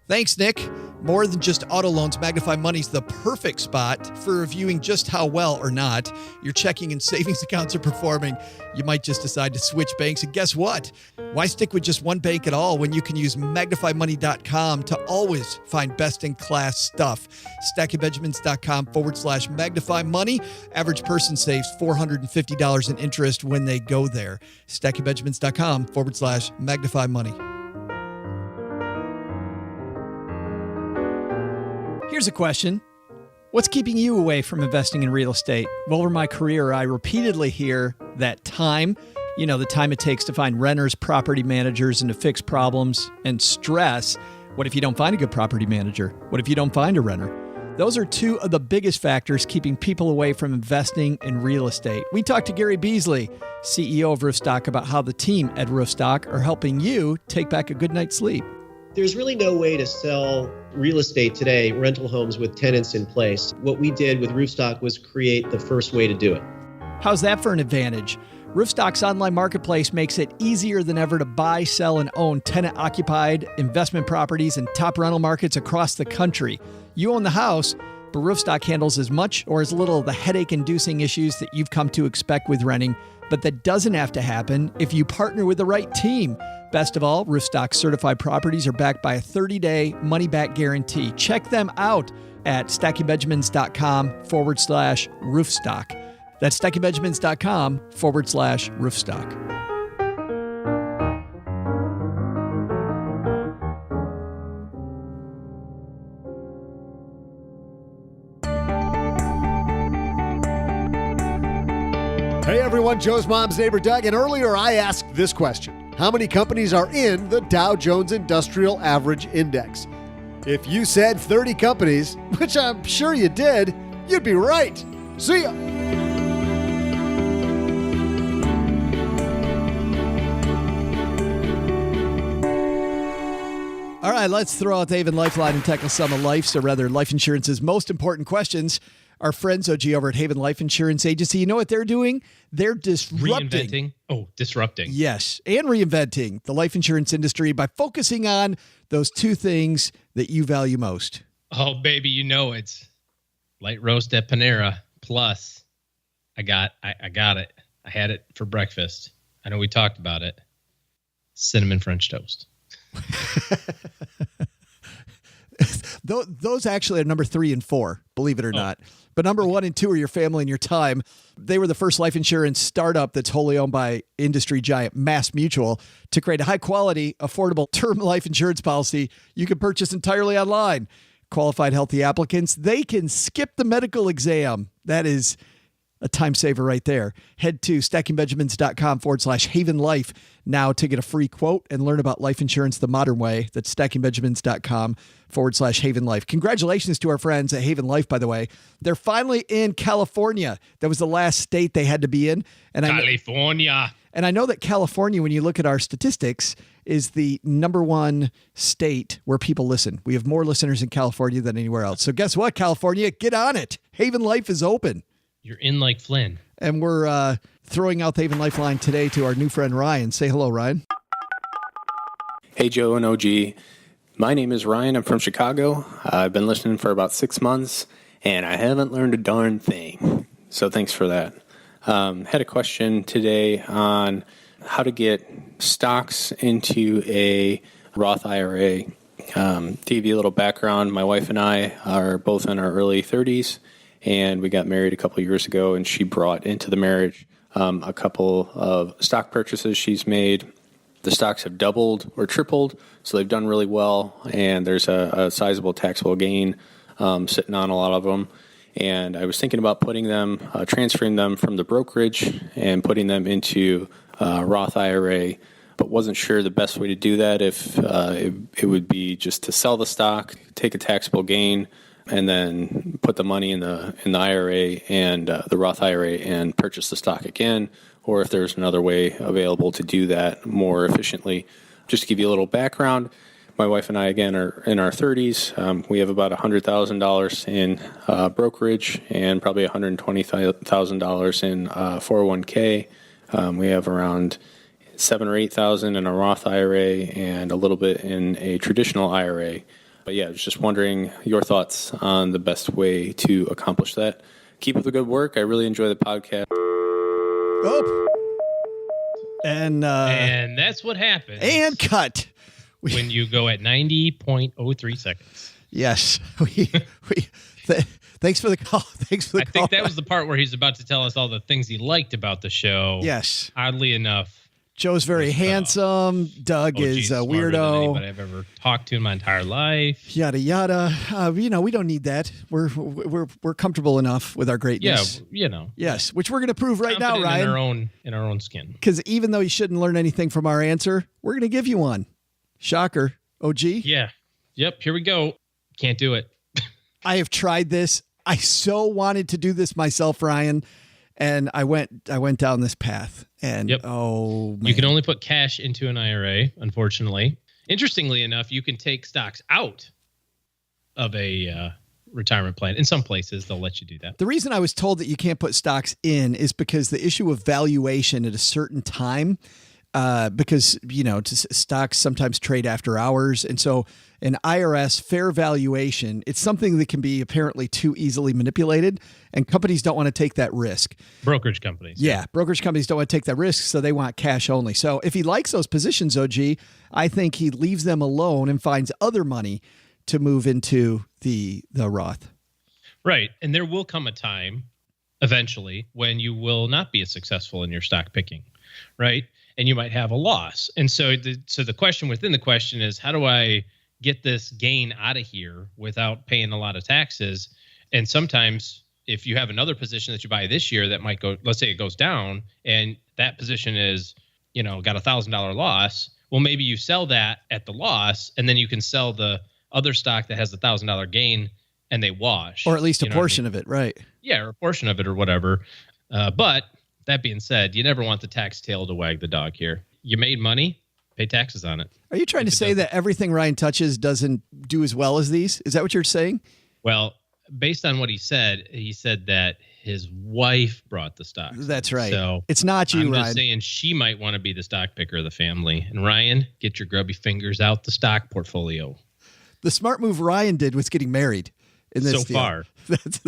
Thanks, Nick. More than just auto loans, Magnify Money's the perfect spot for reviewing just how well or not your checking and savings accounts are performing. You might just decide to switch banks, and guess what? Why stick with just one bank at all when you can use MagnifyMoney.com to always find best-in-class stuff? StackingBenjamins.com/Magnify Money. Average person saves $450 in interest when they go there. StackingBenjamins.com/Magnify Money. Here's a question. What's keeping you away from investing in real estate? Well, over my career, I repeatedly hear that time, the time it takes to find renters, property managers, and to fix problems, and stress. What if you don't find a good property manager? What if you don't find a renter? Those are two of the biggest factors keeping people away from investing in real estate. We talked to Gary Beasley, CEO of Roofstock, about how the team at Roofstock are helping you take back a good night's sleep. There's really no way to sell real estate today, rental homes with tenants in place. What we did with Roofstock was create the first way to do it. How's that for an advantage? Roofstock's online marketplace makes it easier than ever to buy, sell, and own tenant-occupied investment properties in top rental markets across the country. You own the house, But Roofstock handles as much or as little of the headache-inducing issues that you've come to expect with renting, but that doesn't have to happen if you partner with the right team. Best of all, Roofstock certified properties are backed by a 30-day money-back guarantee. Check them out at stackingbenjamins.com/roofstock. That's stackingbenjamins.com/roofstock. Hey everyone, Joe's mom's neighbor Doug, and earlier I asked this question. How many companies are in the Dow Jones Industrial Average Index? If you said 30 companies, which I'm sure you did, you'd be right. See ya! All right, let's throw out the Haven Lifeline and tackle some of life's, or rather life insurance's most important questions. Our friends, OG, over at Haven Life Insurance Agency, you know what they're doing? They're disrupting. Reinventing? Oh, disrupting. Yes, and reinventing the life insurance industry by focusing on those two things that you value most. Oh, baby, you know it's light roast at Panera. Plus, I got it. I had it for breakfast. I know we talked about it. Cinnamon French toast. Those actually are number 3 and 4, believe it or not. But number 1 and 2 are your family and your time. They were the first life insurance startup that's wholly owned by industry giant Mass Mutual to create a high-quality, affordable term life insurance policy you can purchase entirely online. Qualified healthy applicants, they can skip the medical exam. That is a time saver right there. Head to stackingbenjamins.com/Haven Life now to get a free quote and learn about life insurance the modern way. That's stackingbenjamins.com/Haven Life. Congratulations to our friends at Haven Life, by the way. They're finally in California. That was the last state they had to be in. And California. I know that California, when you look at our statistics, is the number 1 state where people listen. We have more listeners in California than anywhere else. So guess what, California? Get on it. Haven Life is open. You're in like Flynn. And we're throwing out the Haven Lifeline today to our new friend, Ryan. Say hello, Ryan. Hey, Joe and OG. My name is Ryan. I'm from Chicago. I've been listening for about 6 months, and I haven't learned a darn thing. So thanks for that. Had a question today on how to get stocks into a Roth IRA. To give you a little background, my wife and I are both in our early 30s. And we got married a couple years ago, and she brought into the marriage a couple of stock purchases she's made. The stocks have doubled or tripled, so they've done really well, and there's a sizable taxable gain sitting on a lot of them. And I was thinking about putting them, transferring them from the brokerage and putting them into Roth IRA, but wasn't sure the best way to do that, if it would be just to sell the stock, take a taxable gain, and then put the money in the IRA and the Roth IRA and purchase the stock again, or if there's another way available to do that more efficiently. Just to give you a little background, my wife and I, again, are in our 30s. We have about $100,000 in brokerage and probably $120,000 in 401k. We have around $7,000 or $8,000 in a Roth IRA and a little bit in a traditional IRA. But yeah, I was just wondering your thoughts on the best way to accomplish that. Keep up the good work. I really enjoy the podcast. Oh. And that's what happens. And cut. When you go at 90.03 seconds. Yes. Thanks for the call. Thanks for the call. I think that was the part where he's about to tell us all the things he liked about the show. Yes. Oddly enough. Joe's very handsome. Doug is a weirdo. Than anybody I've ever talked to in my entire life. Yada yada. We don't need that. We're comfortable enough with our greatness. Yeah, Yes, which we're going to prove right now, Ryan. In our own skin. Because even though you shouldn't learn anything from our answer, we're going to give you one. Shocker, OG. Yeah. Yep. Here we go. Can't do it. I have tried this. I so wanted to do this myself, Ryan. And I went down this path, and oh, man. You can only put cash into an IRA, unfortunately. Interestingly enough, you can take stocks out of a retirement plan. In some places, they'll let you do that. The reason I was told that you can't put stocks in is because the issue of valuation at a certain time because, stocks sometimes trade after hours. And so an IRS fair valuation, it's something that can be apparently too easily manipulated, and companies don't want to take that risk. Brokerage companies. Yeah, brokerage companies don't want to take that risk, so they want cash only. So if he likes those positions, OG, I think he leaves them alone and finds other money to move into the Roth. Right. And there will come a time eventually when you will not be as successful in your stock picking, right? And you might have a loss. And so the question within the question is, how do I get this gain out of here without paying a lot of taxes? And sometimes if you have another position that you buy this year that might go, let's say it goes down and that position is, got $1,000 loss. Well, maybe you sell that at the loss and then you can sell the other stock that has the $1,000 gain and they wash. Or at least a portion of it, right? Yeah, or a portion of it or whatever. But that being said, you never want the tax tail to wag the dog here. You made money, pay taxes on it. Are you trying to say that everything Ryan touches doesn't do as well as these? Is that what you're saying? Well, based on what he said that his wife brought the stocks. That's right. So it's not you, I'm Ryan. just saying she might want to be the stock picker of the family. And Ryan, get your grubby fingers out the stock portfolio. The smart move Ryan did was getting married in this deal. Far. That's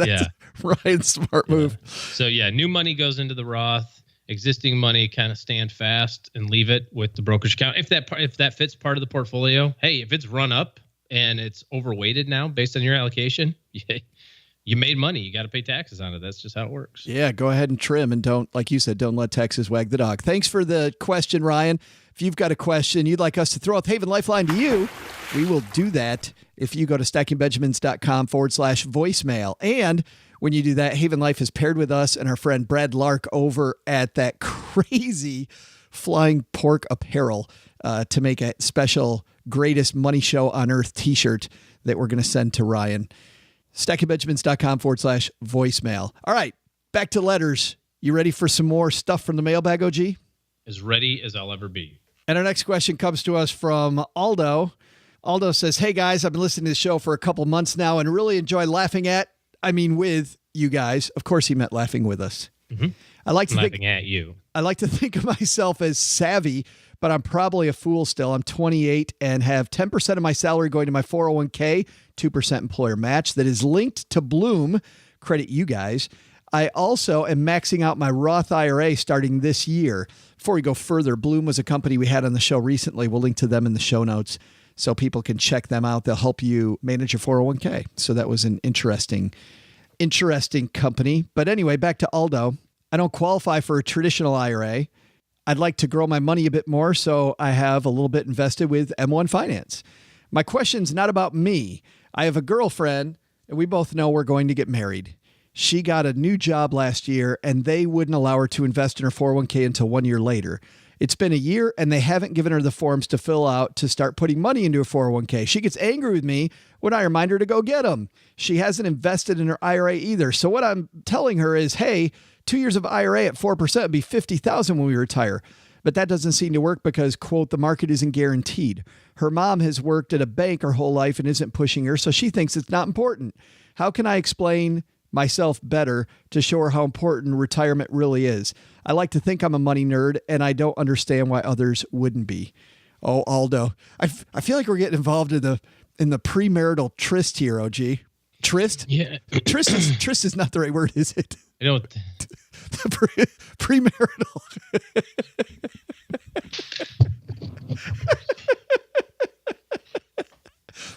Ryan's smart move. So new money goes into the Roth. Existing money kind of stand fast and leave it with the brokerage account. If that fits part of the portfolio, hey, if it's run up and it's overweighted now based on your allocation, you made money. You got to pay taxes on it. That's just how it works. Yeah, go ahead and trim and don't, like you said, don't let taxes wag the dog. Thanks for the question, Ryan. If you've got a question you'd like us to throw out the Haven Lifeline to you, we will do that if you go to stackingbenjamins.com/voicemail. And when you do that, Haven Life is paired with us and our friend Brad Lark over at that crazy Flying Pork Apparel to make a special Greatest Money Show on Earth t-shirt that we're going to send to Ryan. stackingbenjamins.com/voicemail. All right, back to letters. You ready for some more stuff from the mailbag, OG? As ready as I'll ever be. And our next question comes to us from Aldo. Aldo says, hey guys, I've been listening to the show for a couple months now and really enjoy with you guys. Of course he meant laughing with us. Mm-hmm. I like to laughing at you. I like to think of myself as savvy, but I'm probably a fool still. I'm 28 and have 10% of my salary going to my 401k, 2% employer match that is linked to Bloom. Credit you guys. I also am maxing out my Roth IRA starting this year. Before we go further, Bloom was a company we had on the show recently. We'll link to them in the show notes so people can check them out. They'll help you manage your 401k. So that was an interesting company. But anyway, back to Aldo. I don't qualify for a traditional IRA. I'd like to grow my money a bit more, so I have a little bit invested with M1 Finance. My question's not about me. I have a girlfriend, and we both know we're going to get married. She got a new job last year, and they wouldn't allow her to invest in her 401k until 1 year later. It's been a year, and they haven't given her the forms to fill out to start putting money into her 401k. She gets angry with me when I remind her to go get them. She hasn't invested in her IRA either. So what I'm telling her is, hey, 2 years of IRA at 4% would be $50,000 when we retire. But that doesn't seem to work because, quote, the market isn't guaranteed. Her mom has worked at a bank her whole life and isn't pushing her, so she thinks it's not important. How can I explain myself better to show her how important retirement really is? I like to think I'm a money nerd, and I don't understand why others wouldn't be. Oh, Aldo, I feel like we're getting involved in the premarital tryst here, OG. Tryst? Yeah. Tryst is not the right word, is it? I don't. The premarital.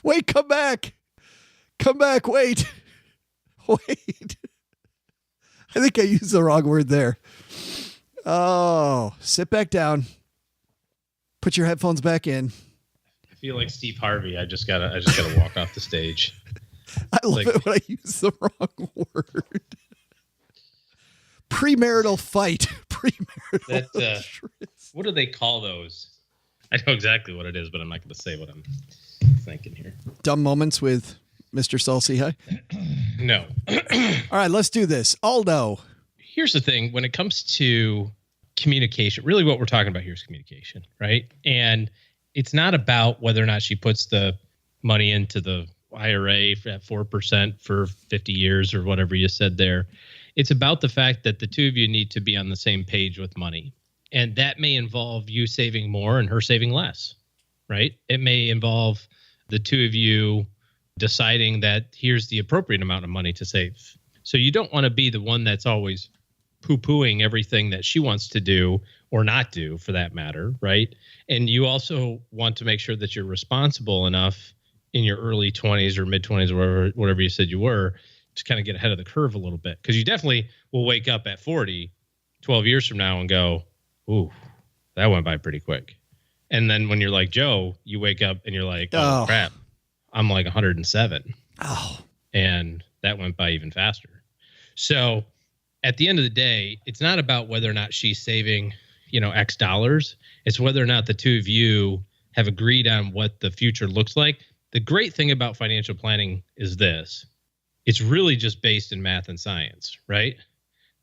Wait, come back. Come back, wait. Wait. I think I used the wrong word there. Oh, sit back down. Put your headphones back in. I feel like Steve Harvey. I just gotta walk off the stage. I love it when I use the wrong word. Premarital fight. Premarital. What do they call those? I know exactly what it is, but I'm not going to say what I'm thinking here. Dumb moments with Mr. Salsihai? No. All right, let's do this. Aldo. Here's the thing. When it comes to communication, really what we're talking about here is communication, right? And it's not about whether or not she puts the money into the IRA at 4% for 50 years or whatever you said there. It's about the fact that the two of you need to be on the same page with money. And that may involve you saving more and her saving less, right? It may involve the two of you deciding that here's the appropriate amount of money to save. So you don't want to be the one that's always poo-pooing everything that she wants to do or not do, for that matter, right? And you also want to make sure that you're responsible enough in your early 20s or mid 20s or whatever you said you were to kind of get ahead of the curve a little bit. Because you definitely will wake up at 40, 12 years from now and go, ooh, that went by pretty quick. And then when you're like Joe, you wake up and you're like, oh, crap, I'm like 107. Oh. And that went by even faster. So at the end of the day, it's not about whether or not she's saving, X dollars. It's whether or not the two of you have agreed on what the future looks like. The great thing about financial planning is this. It's really just based in math and science, right?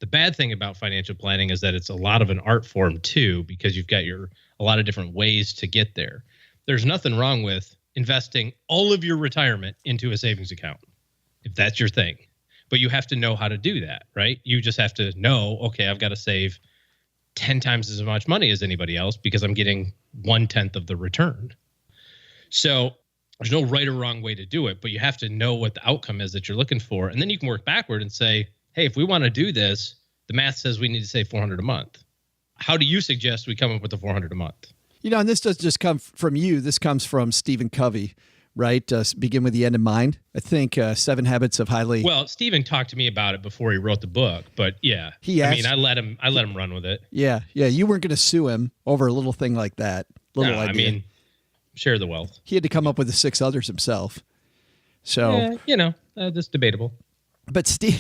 The bad thing about financial planning is that it's a lot of an art form too, because you've got a lot of different ways to get there. There's nothing wrong with investing all of your retirement into a savings account, if that's your thing. But you have to know how to do that, right? You just have to know, okay, I've got to save 10 times as much money as anybody else because I'm getting 1/10 of the return. So there's no right or wrong way to do it, but you have to know what the outcome is that you're looking for. And then you can work backward and say, hey, if we want to do this, the math says we need to save $400 a month. How do you suggest we come up with the $400 a month? And this doesn't just come from you. This comes from Stephen Covey, right? Begin with the end in mind. I think 7 Habits of Highly. Well, Stephen talked to me about it before he wrote the book, but yeah, I let him run with it. Yeah. You weren't going to sue him over a little thing like that. Idea. Share the wealth. He had to come up with the 6 others himself. So, that's debatable. But Stephen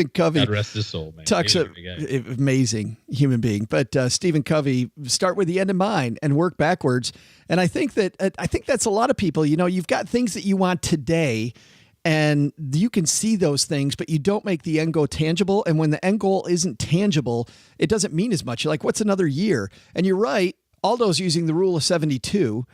Covey, God rest his soul, man. Talks amazing human being. But Stephen Covey, start with the end in mind and work backwards. And I think that's a lot of people. You've got things that you want today, and you can see those things, but you don't make the end goal tangible. And when the end goal isn't tangible, it doesn't mean as much. You're like, what's another year? And you're right. Aldo's using the rule of 72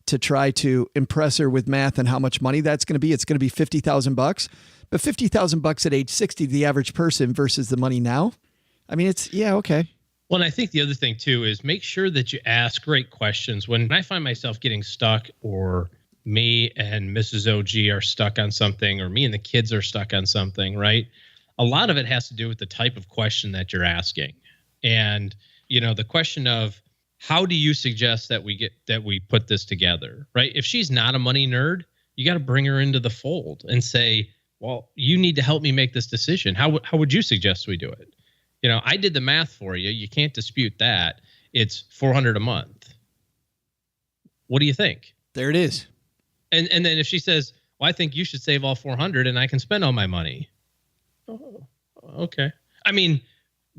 to try to impress her with math and how much money that's going to be. It's going to be $50,000, but $50,000 at age 60, the average person versus the money now. Okay. Well, and I think the other thing too is make sure that you ask great questions. When I find myself getting stuck, or me and Mrs. OG are stuck on something, or me and the kids are stuck on something, right? A lot of it has to do with the type of question that you're asking. And, the question of, how do you suggest that we put this together, right? If she's not a money nerd, you got to bring her into the fold and say, well, you need to help me make this decision. How would you suggest we do it? I did the math for you. You can't dispute that. It's $400 a month. What do you think? There it is. And then if she says, well, I think you should save all $400 and I can spend all my money. Oh, okay.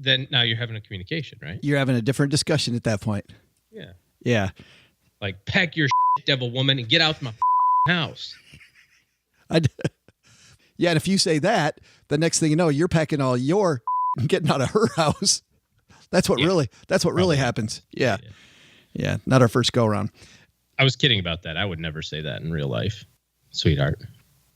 Then now you're having a communication, right? You're having a different discussion at that point. Yeah. Yeah. Like, pack your shit, devil woman, and get out my house. Yeah, and if you say that, the next thing you know, you're packing all your and getting out of her house. That's what really happens. Yeah. Not our first go around. I was kidding about that. I would never say that in real life, sweetheart.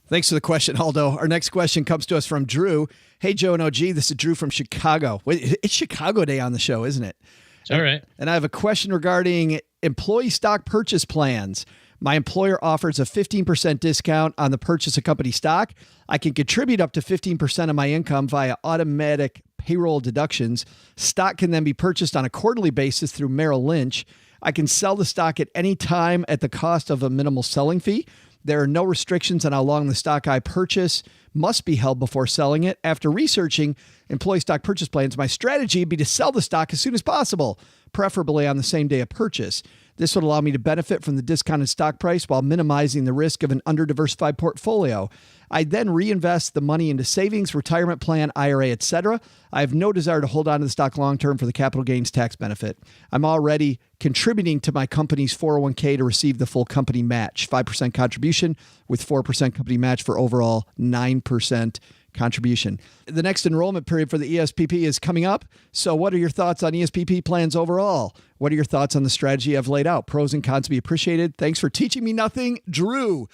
Thanks for the question, Aldo. Our next question comes to us from Drew. Hey, Joe and OG, this is Drew from Chicago. It's Chicago Day on the show, isn't it? It's all right. And I have a question regarding employee stock purchase plans. My employer offers a 15% discount on the purchase of company stock. I can contribute up to 15% of my income via automatic payroll deductions. Stock can then be purchased on a quarterly basis through Merrill Lynch. I can sell the stock at any time at the cost of a minimal selling fee. There are no restrictions on how long the stock I purchase must be held before selling it. After researching employee stock purchase plans, my strategy would be to sell the stock as soon as possible, preferably on the same day of purchase. This would allow me to benefit from the discounted stock price while minimizing the risk of an under-diversified portfolio. I then reinvest the money into savings, retirement plan, IRA, etc. I have no desire to hold on to the stock long-term for the capital gains tax benefit. I'm already contributing to my company's 401k to receive the full company match, 5% contribution with 4% company match for overall 9% contribution. The next enrollment period for the ESPP is coming up. So what are your thoughts on ESPP plans overall? What are your thoughts on the strategy I've laid out? Pros and cons to be appreciated. Thanks for teaching me nothing, Drew.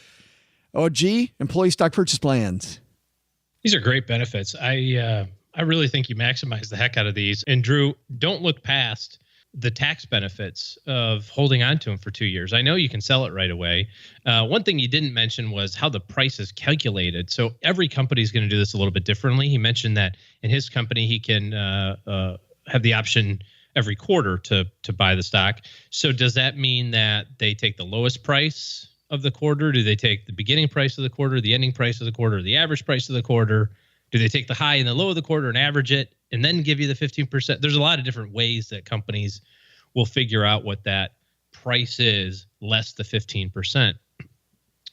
OG, employee stock purchase plans. These are great benefits. I really think you maximize the heck out of these. And Drew, don't look past the tax benefits of holding on to them for 2 years. I know you can sell it right away. One thing you didn't mention was how the price is calculated. So every company is going to do this a little bit differently. He mentioned that in his company, he can have the option every quarter to buy the stock. So does that mean that they take the lowest price of the quarter? Do they take the beginning price of the quarter, the ending price of the quarter, the average price of the quarter? Do they take the high and the low of the quarter and average it and then give you the 15%? There's a lot of different ways that companies will figure out what that price is less the 15%.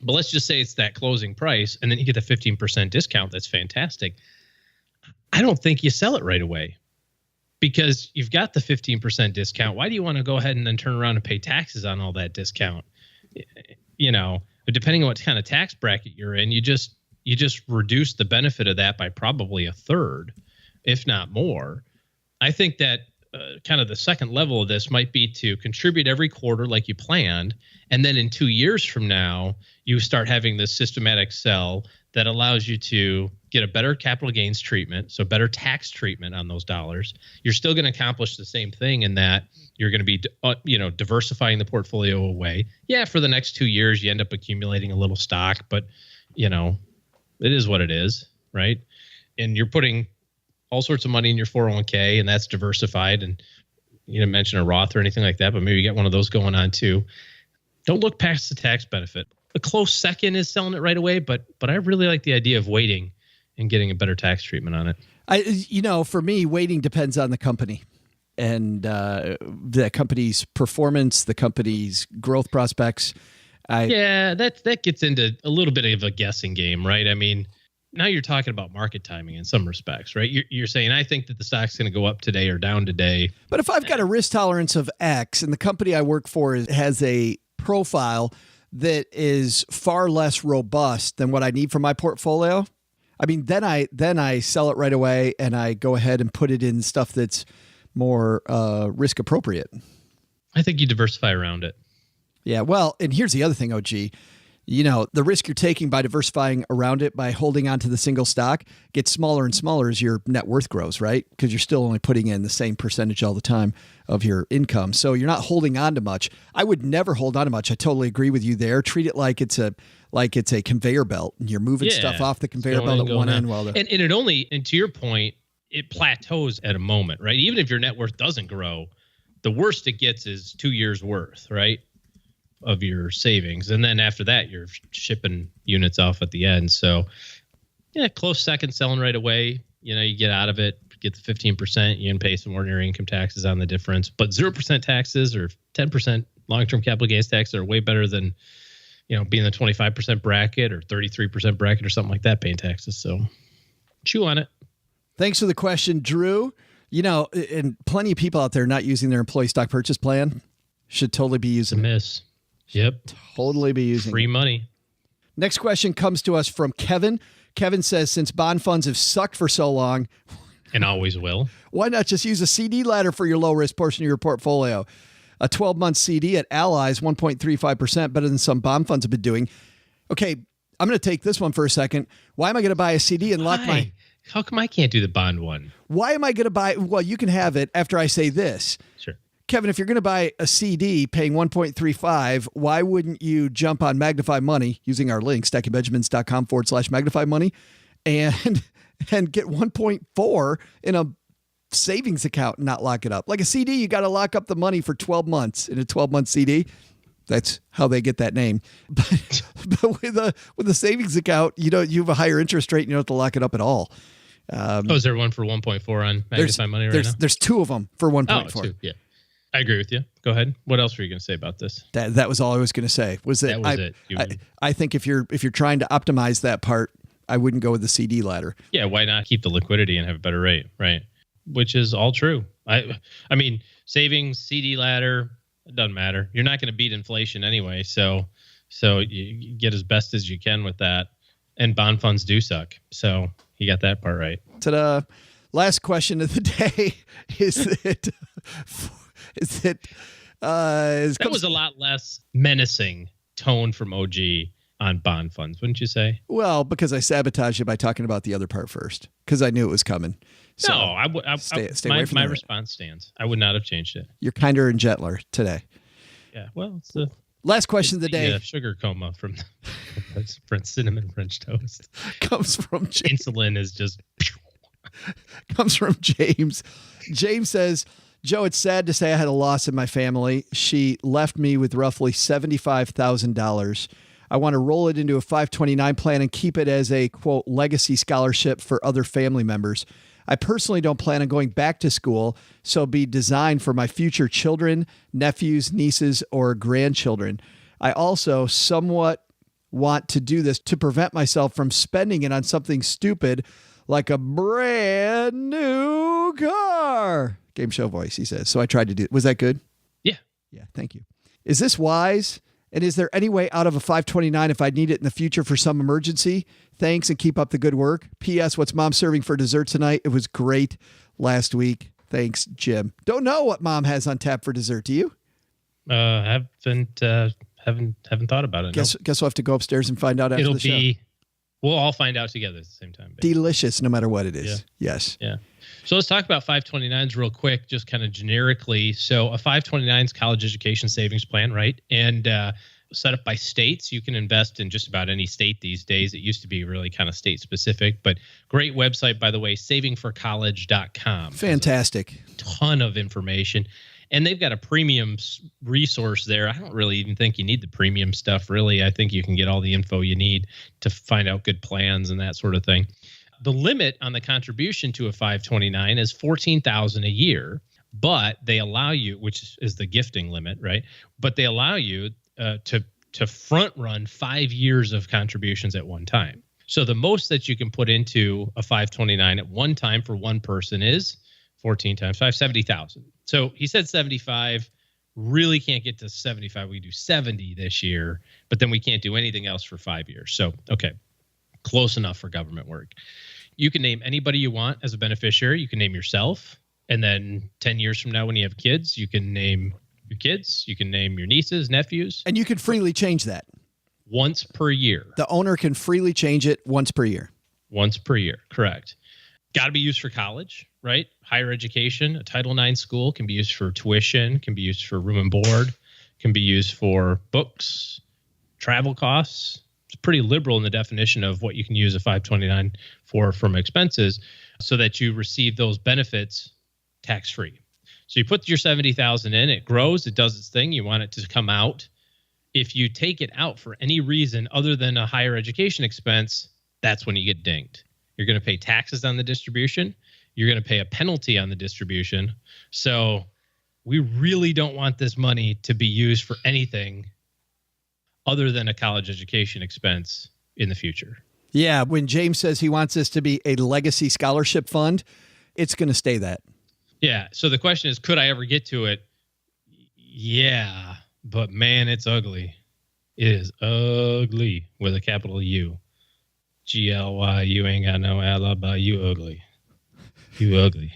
But let's just say it's that closing price and then you get the 15% discount. That's fantastic. I don't think you sell it right away because you've got the 15% discount. Why do you want to go ahead and then turn around and pay taxes on all that discount? You know, but depending on what kind of tax bracket you're in, you just reduce the benefit of that by probably a third, if not more. I think that kind of the second level of this might be to contribute every quarter like you planned. And then in 2 years from now, you start having this systematic sell that allows you to get a better capital gains treatment, so better tax treatment on those dollars. You're still going to accomplish the same thing in that you're going to be, diversifying the portfolio away. Yeah, for the next 2 years, you end up accumulating a little stock, but, it is what it is, right? And you're putting all sorts of money in your 401k, and that's diversified. And you didn't mention a Roth or anything like that, but maybe you get one of those going on too. Don't look past the tax benefit. A close second is selling it right away, but I really like the idea of waiting and getting a better tax treatment on it. For me, waiting depends on the company and the company's performance, the company's growth prospects. That gets into a little bit of a guessing game, right? I mean, now you're talking about market timing in some respects, right? You're saying, I think that the stock's going to go up today or down today. But if I've got a risk tolerance of X and the company I work for has a profile that is far less robust than what I need for my portfolio, I mean, then I sell it right away and I go ahead and put it in stuff that's more risk appropriate. I think you diversify around it. Yeah, well, and here's the other thing, OG. The risk you're taking by diversifying around it, by holding on to the single stock, gets smaller and smaller as your net worth grows, right? Because you're still only putting in the same percentage all the time of your income. So you're not holding on to much. I would never hold on to much. I totally agree with you there. Treat it like it's a conveyor belt. And you're moving stuff off the conveyor belt at one end while and to your point, it plateaus at a moment, right? Even if your net worth doesn't grow, the worst it gets is 2 years worth, right, of your savings. And then after that, you're shipping units off at the end. So close second, selling right away. You get out of it, get the 15%, you can pay some ordinary income taxes on the difference, but 0% taxes or 10% long-term capital gains tax are way better than, being the 25% bracket or 33% bracket or something like that, paying taxes. So chew on it. Thanks for the question, Drew. And plenty of people out there not using their employee stock purchase plan should totally be using it. Yep. Totally be using free money. Next question comes to us from Kevin. Kevin says, since bond funds have sucked for so long and always will, why not just use a CD ladder for your low risk portion of your portfolio? A 12-month CD at Allies, 1.35%, better than some bond funds have been doing. Okay, I'm going to take this one for a second. Why am I going to buy a CD and lock my... How come I can't do the bond one? Why am I going to buy... Well, you can have it after I say this. Sure. Kevin, if you're going to buy a CD paying 1.35, why wouldn't you jump on Magnify Money using our link, stackingbenjamins.com/Magnify Money, and get 1.4 in a savings account and not lock it up? Like a CD, you got to lock up the money for 12 months in a 12-month CD. That's how they get that name. But with a savings account, you have a higher interest rate and you don't have to lock it up at all. Is there one for 1.4 on Magnify Money right now? There's two of them for 1.4. Oh, two, yeah. I agree with you. Go ahead. What else were you going to say about this? That was all I was going to say. I think if you're trying to optimize that part, I wouldn't go with the CD ladder. Yeah, why not keep the liquidity and have a better rate, right? Which is all true. I mean, savings, CD ladder, it doesn't matter. You're not going to beat inflation anyway, so you get as best as you can with that. And bond funds do suck, so you got that part right. Ta-da! Last question of the day that was a lot less menacing tone from OG on bond funds, wouldn't you say? Well, because I sabotaged it by talking about the other part first, because I knew it was coming. So no, I would. Stay away from my response stands. I would not have changed it. You're kinder and gentler today. Yeah, well, it's the last question of the day. Sugar coma from cinnamon French toast comes from James. Insulin is just comes from James. James says, Joe, it's sad to say I had a loss in my family. She left me with roughly $75,000. I want to roll it into a 529 plan and keep it as a, quote, legacy scholarship for other family members. I personally don't plan on going back to school, so it'll be designed for my future children, nephews, nieces, or grandchildren. I also somewhat want to do this to prevent myself from spending it on something stupid like a brand new car. Game show voice, he says. So I tried to do it. Was that good? Yeah. Yeah, thank you. Is this wise? And is there any way out of a 529 if I need it in the future for some emergency? Thanks and keep up the good work. P.S. What's Mom serving for dessert tonight? It was great last week. Thanks, Jim. Don't know what Mom has on tap for dessert. Do you? Haven't thought about it. Guess we'll have to go upstairs and find out after the show. We'll all find out together at the same time. Basically. Delicious, no matter what it is. Yeah. Yes. Yeah. So let's talk about 529s real quick, just kind of generically. So a 529 is college education savings plan, right? And set up by states. You can invest in just about any state these days. It used to be really kind of state specific, but great website, by the way, savingforcollege.com. Fantastic. Ton of information. And they've got a premium resource there. I don't really even think you need the premium stuff, really. I think you can get all the info you need to find out good plans and that sort of thing. The limit on the contribution to a 529 is $14,000 a year, but they allow you, which is the gifting limit, right? But they allow you to front run 5 years of contributions at one time. So the most that you can put into a 529 at one time for one person is 14 times 5, 70,000. So he said 75, really can't get to 75. We do 70 this year, but then we can't do anything else for 5 years. So, okay, close enough for government work. You can name anybody you want as a beneficiary. You can name yourself. And then 10 years from now, when you have kids, you can name your kids. You can name your nieces, nephews. And you can freely change that. Once per year. The owner can freely change it once per year. Once per year, correct. Got to be used for college, right? Higher education, a Title IX school can be used for tuition, can be used for room and board, can be used for books, travel costs. It's pretty liberal in the definition of what you can use a 529 for from expenses so that you receive those benefits tax-free. So you put your $70,000 in, it grows, it does its thing, you want it to come out. If you take it out for any reason other than a higher education expense, that's when you get dinged. You're going to pay taxes on the distribution. You're going to pay a penalty on the distribution. So we really don't want this money to be used for anything other than a college education expense in the future. Yeah, when James says he wants this to be a legacy scholarship fund, it's going to stay that. Yeah. So the question is, could I ever get to it? Yeah, but man, it's ugly. It is ugly with a capital U. GLY, you ain't got no alibi, you ugly. You ugly.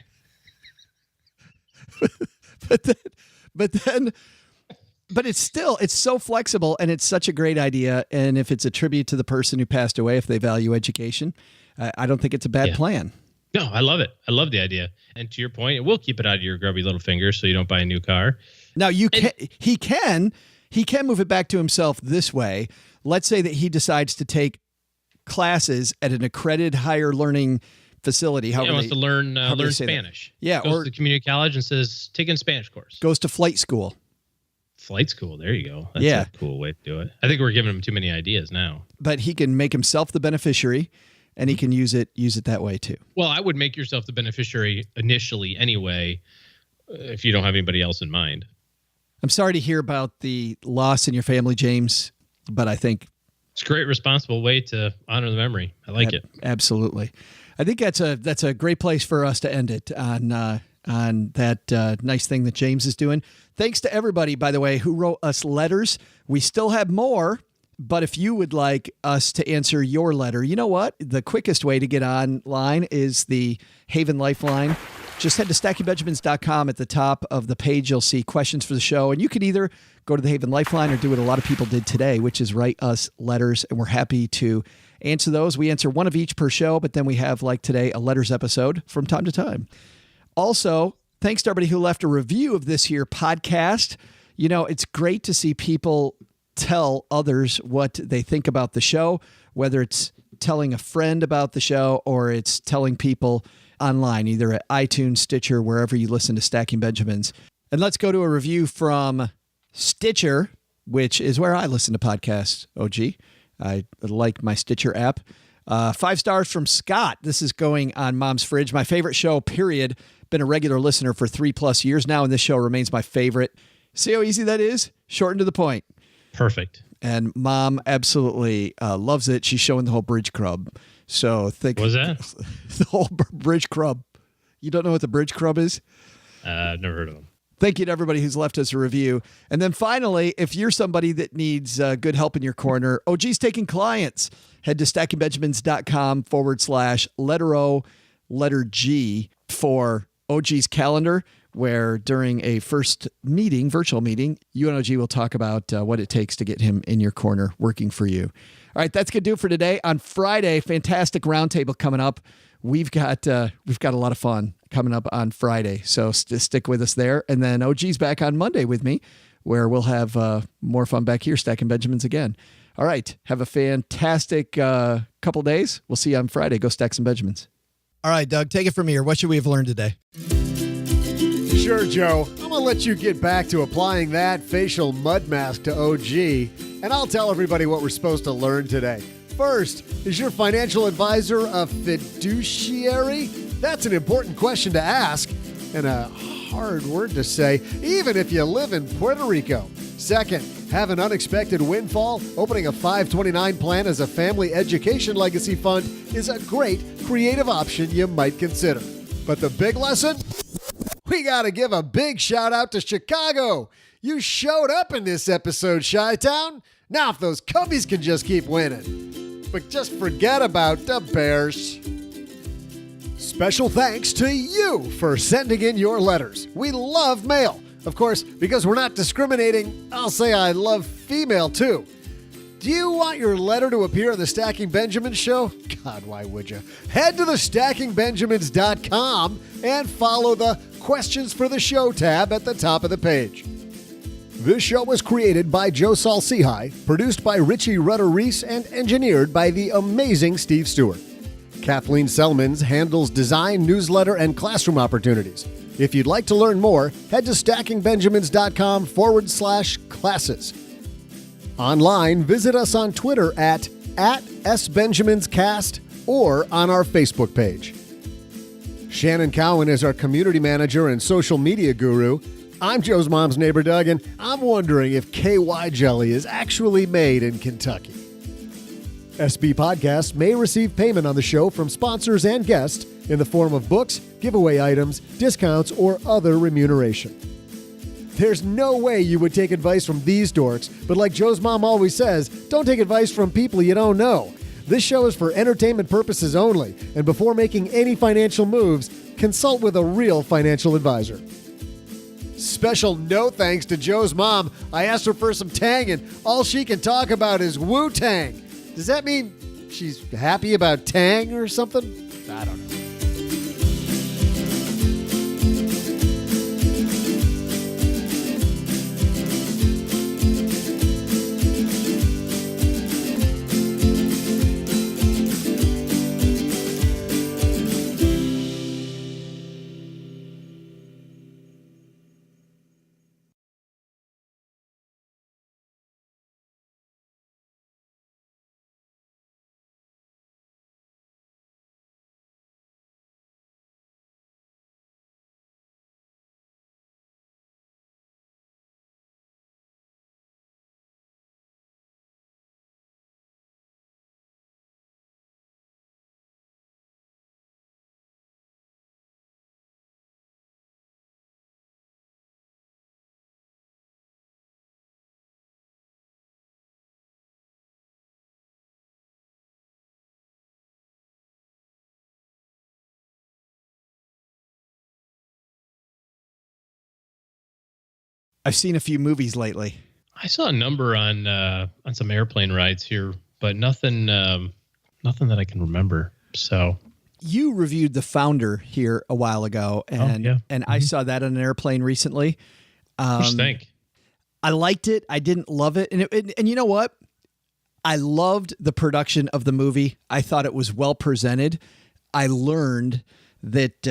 but it's so flexible and it's such a great idea. And if it's a tribute to the person who passed away, if they value education, I don't think it's a bad plan. No, I love it. I love the idea. And to your point, it will keep it out of your grubby little fingers so you don't buy a new car. Now he can move it back to himself this way. Let's say that he decides to take classes at an accredited higher learning facility. He wants to learn Spanish. Yeah. Goes to the community college and says, taking a Spanish course. Goes to flight school. Flight school. There you go. That's a cool way to do it. I think we're giving him too many ideas now. But he can make himself the beneficiary and he can use it that way too. Well, I would make yourself the beneficiary initially anyway, if you don't have anybody else in mind. I'm sorry to hear about the loss in your family, James, but I think it's a great, responsible way to honor the memory. I like it. Absolutely. I think that's a great place for us to end it on that nice thing that James is doing. Thanks to everybody, by the way, who wrote us letters. We still have more, but if you would like us to answer your letter, you know what? The quickest way to get online is the Haven Lifeline. just head to stackingbenjamins.com. At the top of the page, you'll see questions for the show. And you can either go to the Haven Lifeline or do what a lot of people did today, which is write us letters. And we're happy to answer those. We answer one of each per show, but then we have, like today, a letters episode from time to time. Also, thanks to everybody who left a review of this here podcast. You know, it's great to see people tell others what they think about the show, whether it's telling a friend about the show or it's telling people online, either at iTunes, Stitcher, wherever you listen to Stacking Benjamins. And let's go to a review from Stitcher, which is where I listen to podcasts, OG. I like my Stitcher app. 5 stars from Scott. This is going on Mom's Fridge. My favorite show, period. Been a regular listener for 3+ years now, and this show remains my favorite. See how easy that is? Short and to the point. Perfect. And Mom absolutely loves it. She's showing the whole bridge crub. So think. What was that? The whole bridge crub. You don't know what the bridge crub is? I've never heard of them. Thank you to everybody who's left us a review. And then finally, if you're somebody that needs good help in your corner, OG's taking clients. Head to stackingbenjamins.com/letter O, letter G for OG's calendar, where during a first meeting, virtual meeting, you and OG will talk about what it takes to get him in your corner working for you. All right, that's going to do it for today. On Friday, fantastic roundtable coming up. We've got a lot of fun coming up on Friday, so stick with us there. And then OG's back on Monday with me, where we'll have more fun back here, Stacking Benjamins again. All right, have a fantastic couple days. We'll see you on Friday. Go stack some Benjamins. All right, Doug, take it from here. What should we have learned today? Sure, Joe. I'm going to let you get back to applying that facial mud mask to OG, and I'll tell everybody what we're supposed to learn today. First, is your financial advisor a fiduciary? That's an important question to ask and a hard word to say, even if you live in Puerto Rico. Second, have an unexpected windfall? Opening a 529 plan as a family education legacy fund is a great creative option you might consider. But the big lesson? We got to give a big shout out to Chicago. You showed up in this episode, Chi-Town. Now, if those Cubbies can just keep winning. But just forget about the Bears. Special thanks to you for sending in your letters. We love mail. Of course, because we're not discriminating, I'll say I love female too. Do you want your letter to appear on the Stacking Benjamins show? God, why would you? Head to the stackingbenjamins.com and follow the Questions for the Show tab at the top of the page. This show was created by Joe Saul-Sehy, produced by Richie Rutter-Reese, and engineered by the amazing Steve Stewart. Kathleen Selmans handles design, newsletter, and classroom opportunities. If you'd like to learn more, head to stackingbenjamins.com/classes. Online, visit us on Twitter at @SBenjaminsCast or on our Facebook page. Shannon Cowan is our community manager and social media guru. I'm Joe's mom's neighbor, Doug, and I'm wondering if KY jelly is actually made in Kentucky. SB Podcasts may receive payment on the show from sponsors and guests in the form of books, giveaway items, discounts, or other remuneration. There's no way you would take advice from these dorks, but like Joe's mom always says, don't take advice from people you don't know. This show is for entertainment purposes only, and before making any financial moves, consult with a real financial advisor. Special no thanks to Joe's mom. I asked her for some Tang, and all she can talk about is Wu-Tang. Does that mean she's happy about Tang or something? I don't know. I've seen a few movies lately. I saw a number on some airplane rides here, but nothing that I can remember. So you reviewed The Founder here a while ago, and I saw that on an airplane recently. What you think? I liked it. I didn't love it, and you know what? I loved the production of the movie. I thought it was well presented. I learned that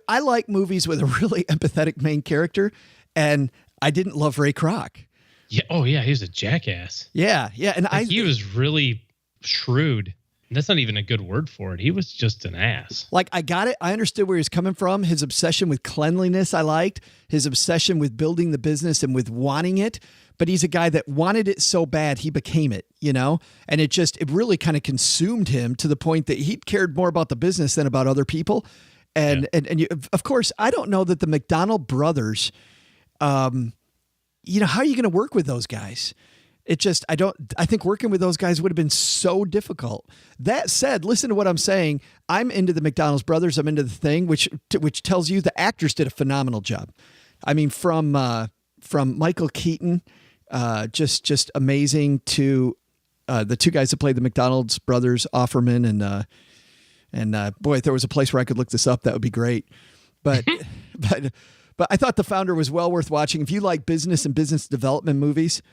I like movies with a really empathetic main character, and I didn't love Ray Kroc. Yeah. Oh, yeah. He was a jackass. Yeah. And he was really shrewd. That's not even a good word for it. He was just an ass. Like, I got it. I understood where he was coming from. His obsession with cleanliness, I liked. His obsession with building the business and with wanting it. But he's a guy that wanted it so bad, he became it, And it really kind of consumed him to the point that he cared more about the business than about other people. And of course, I don't know that the McDonald brothers, how are you going to work with those guys? I think working with those guys would have been so difficult. That said, listen to what I'm saying. I'm into the McDonald's brothers. I'm into The Thing, which tells you the actors did a phenomenal job. I mean, from Michael Keaton, just amazing, to the two guys that played the McDonald's brothers, Offerman and boy, if there was a place where I could look this up, that would be great. But but I thought The Founder was well worth watching. If you like business and business development movies,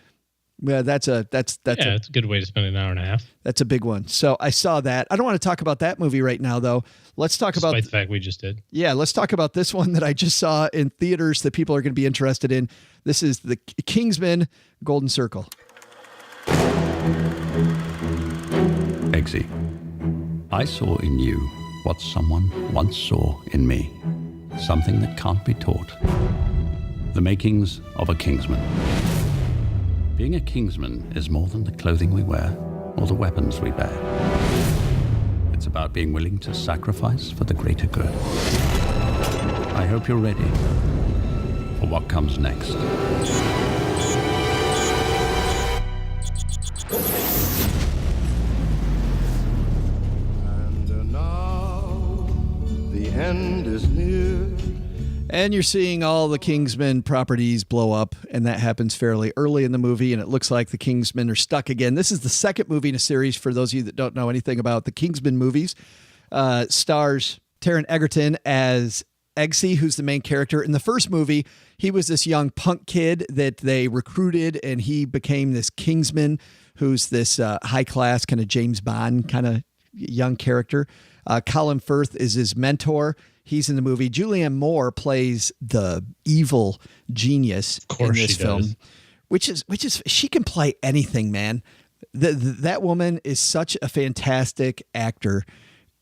yeah, that's it's a good way to spend an hour and a half. That's a big one. So I saw that. I don't want to talk about that movie right now, though. Let's talk about the fact we just did. Yeah, let's talk about this one that I just saw in theaters that people are going to be interested in. This is The Kingsman: Golden Circle. Eggsy, I saw in you what someone once saw in me. Something that can't be taught. The makings of a Kingsman. Being a Kingsman is more than the clothing we wear or the weapons we bear. It's about being willing to sacrifice for the greater good. I hope you're ready for what comes next. And now the end is near. And you're seeing all the Kingsman properties blow up, and that happens fairly early in the movie, and it looks like the Kingsmen are stuck again. This is the second movie in a series, for those of you that don't know anything about the Kingsman movies. Stars Taron Egerton as Eggsy, who's the main character. In the first movie, he was this young punk kid that they recruited, and he became this Kingsman, who's this high-class kind of James Bond kind of young character. Colin Firth is his mentor. He's in the movie. Julianne Moore plays the evil genius in this film, which is she can play anything, man. That woman is such a fantastic actor.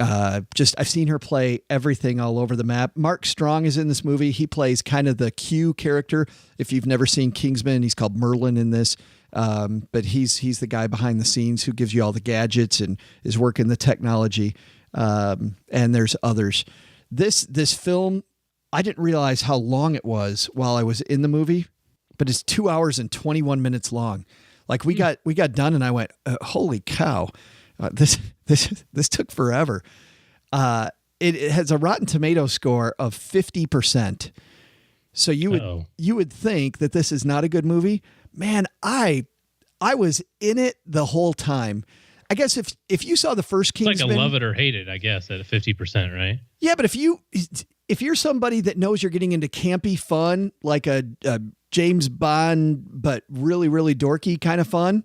I've seen her play everything all over the map. Mark Strong is in this movie. He plays kind of the Q character. If you've never seen Kingsman, he's called Merlin in this. But he's the guy behind the scenes who gives you all the gadgets and is working the technology. And there's others. This film, I didn't realize how long it was while I was in the movie, but it's 2 hours and 21 minutes long. Like we got done and I went, holy cow, this took forever. It has a Rotten Tomato score of 50%. So you would think that this is not a good movie. Man, I was in it the whole time. I guess if you saw the first Kingsman, it's like a love it or hate it, I guess, at 50%, right? Yeah, but if you're somebody that knows you're getting into campy fun, like a James Bond, but really, really dorky kind of fun,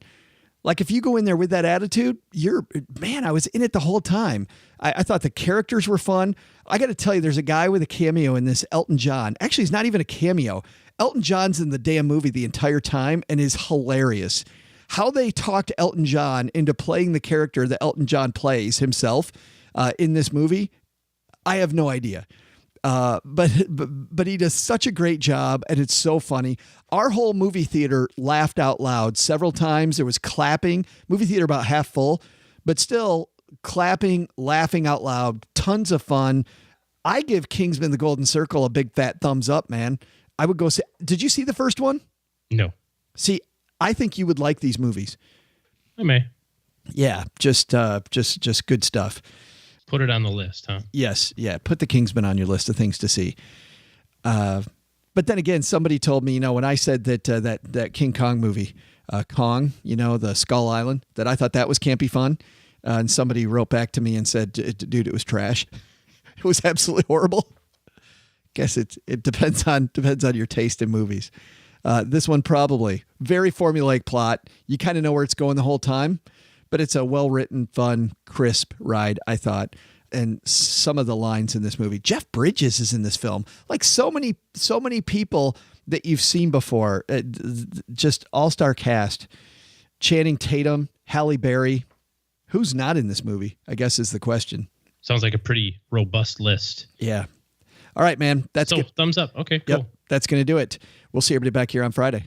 like if you go in there with that attitude, I was in it the whole time. I thought the characters were fun. I got to tell you, there's a guy with a cameo in this, Elton John. Actually, he's not even a cameo. Elton John's in the damn movie the entire time and is hilarious. How they talked Elton John into playing the character that Elton John plays himself in this movie, I have no idea. But he does such a great job, and it's so funny. Our whole movie theater laughed out loud several times. There was clapping. Movie theater about half full, but still clapping, laughing out loud. Tons of fun. I give Kingsman: The Golden Circle a big fat thumbs up, man. I would go see. Did you see the first one? No. See, I think you would like these movies. I may. Yeah, just good stuff. Put it on the list, huh? Yes, yeah. Put the Kingsman on your list of things to see. But then again, somebody told me, when I said that that King Kong movie, Kong, the Skull Island, that I thought that was campy fun. And somebody wrote back to me and said, dude, it was trash. It was absolutely horrible. Guess it depends on your taste in movies. This one probably very formulaic plot. You kind of know where it's going the whole time, but it's a well-written, fun, crisp ride, I thought. And some of the lines in this movie, Jeff Bridges is in this film. Like so many people that you've seen before, just all-star cast. Channing Tatum, Halle Berry. Who's not in this movie, I guess is the question. Sounds like a pretty robust list. Yeah. All right, man. That's thumbs up. Okay, cool. Yep, that's going to do it. We'll see everybody back here on Friday.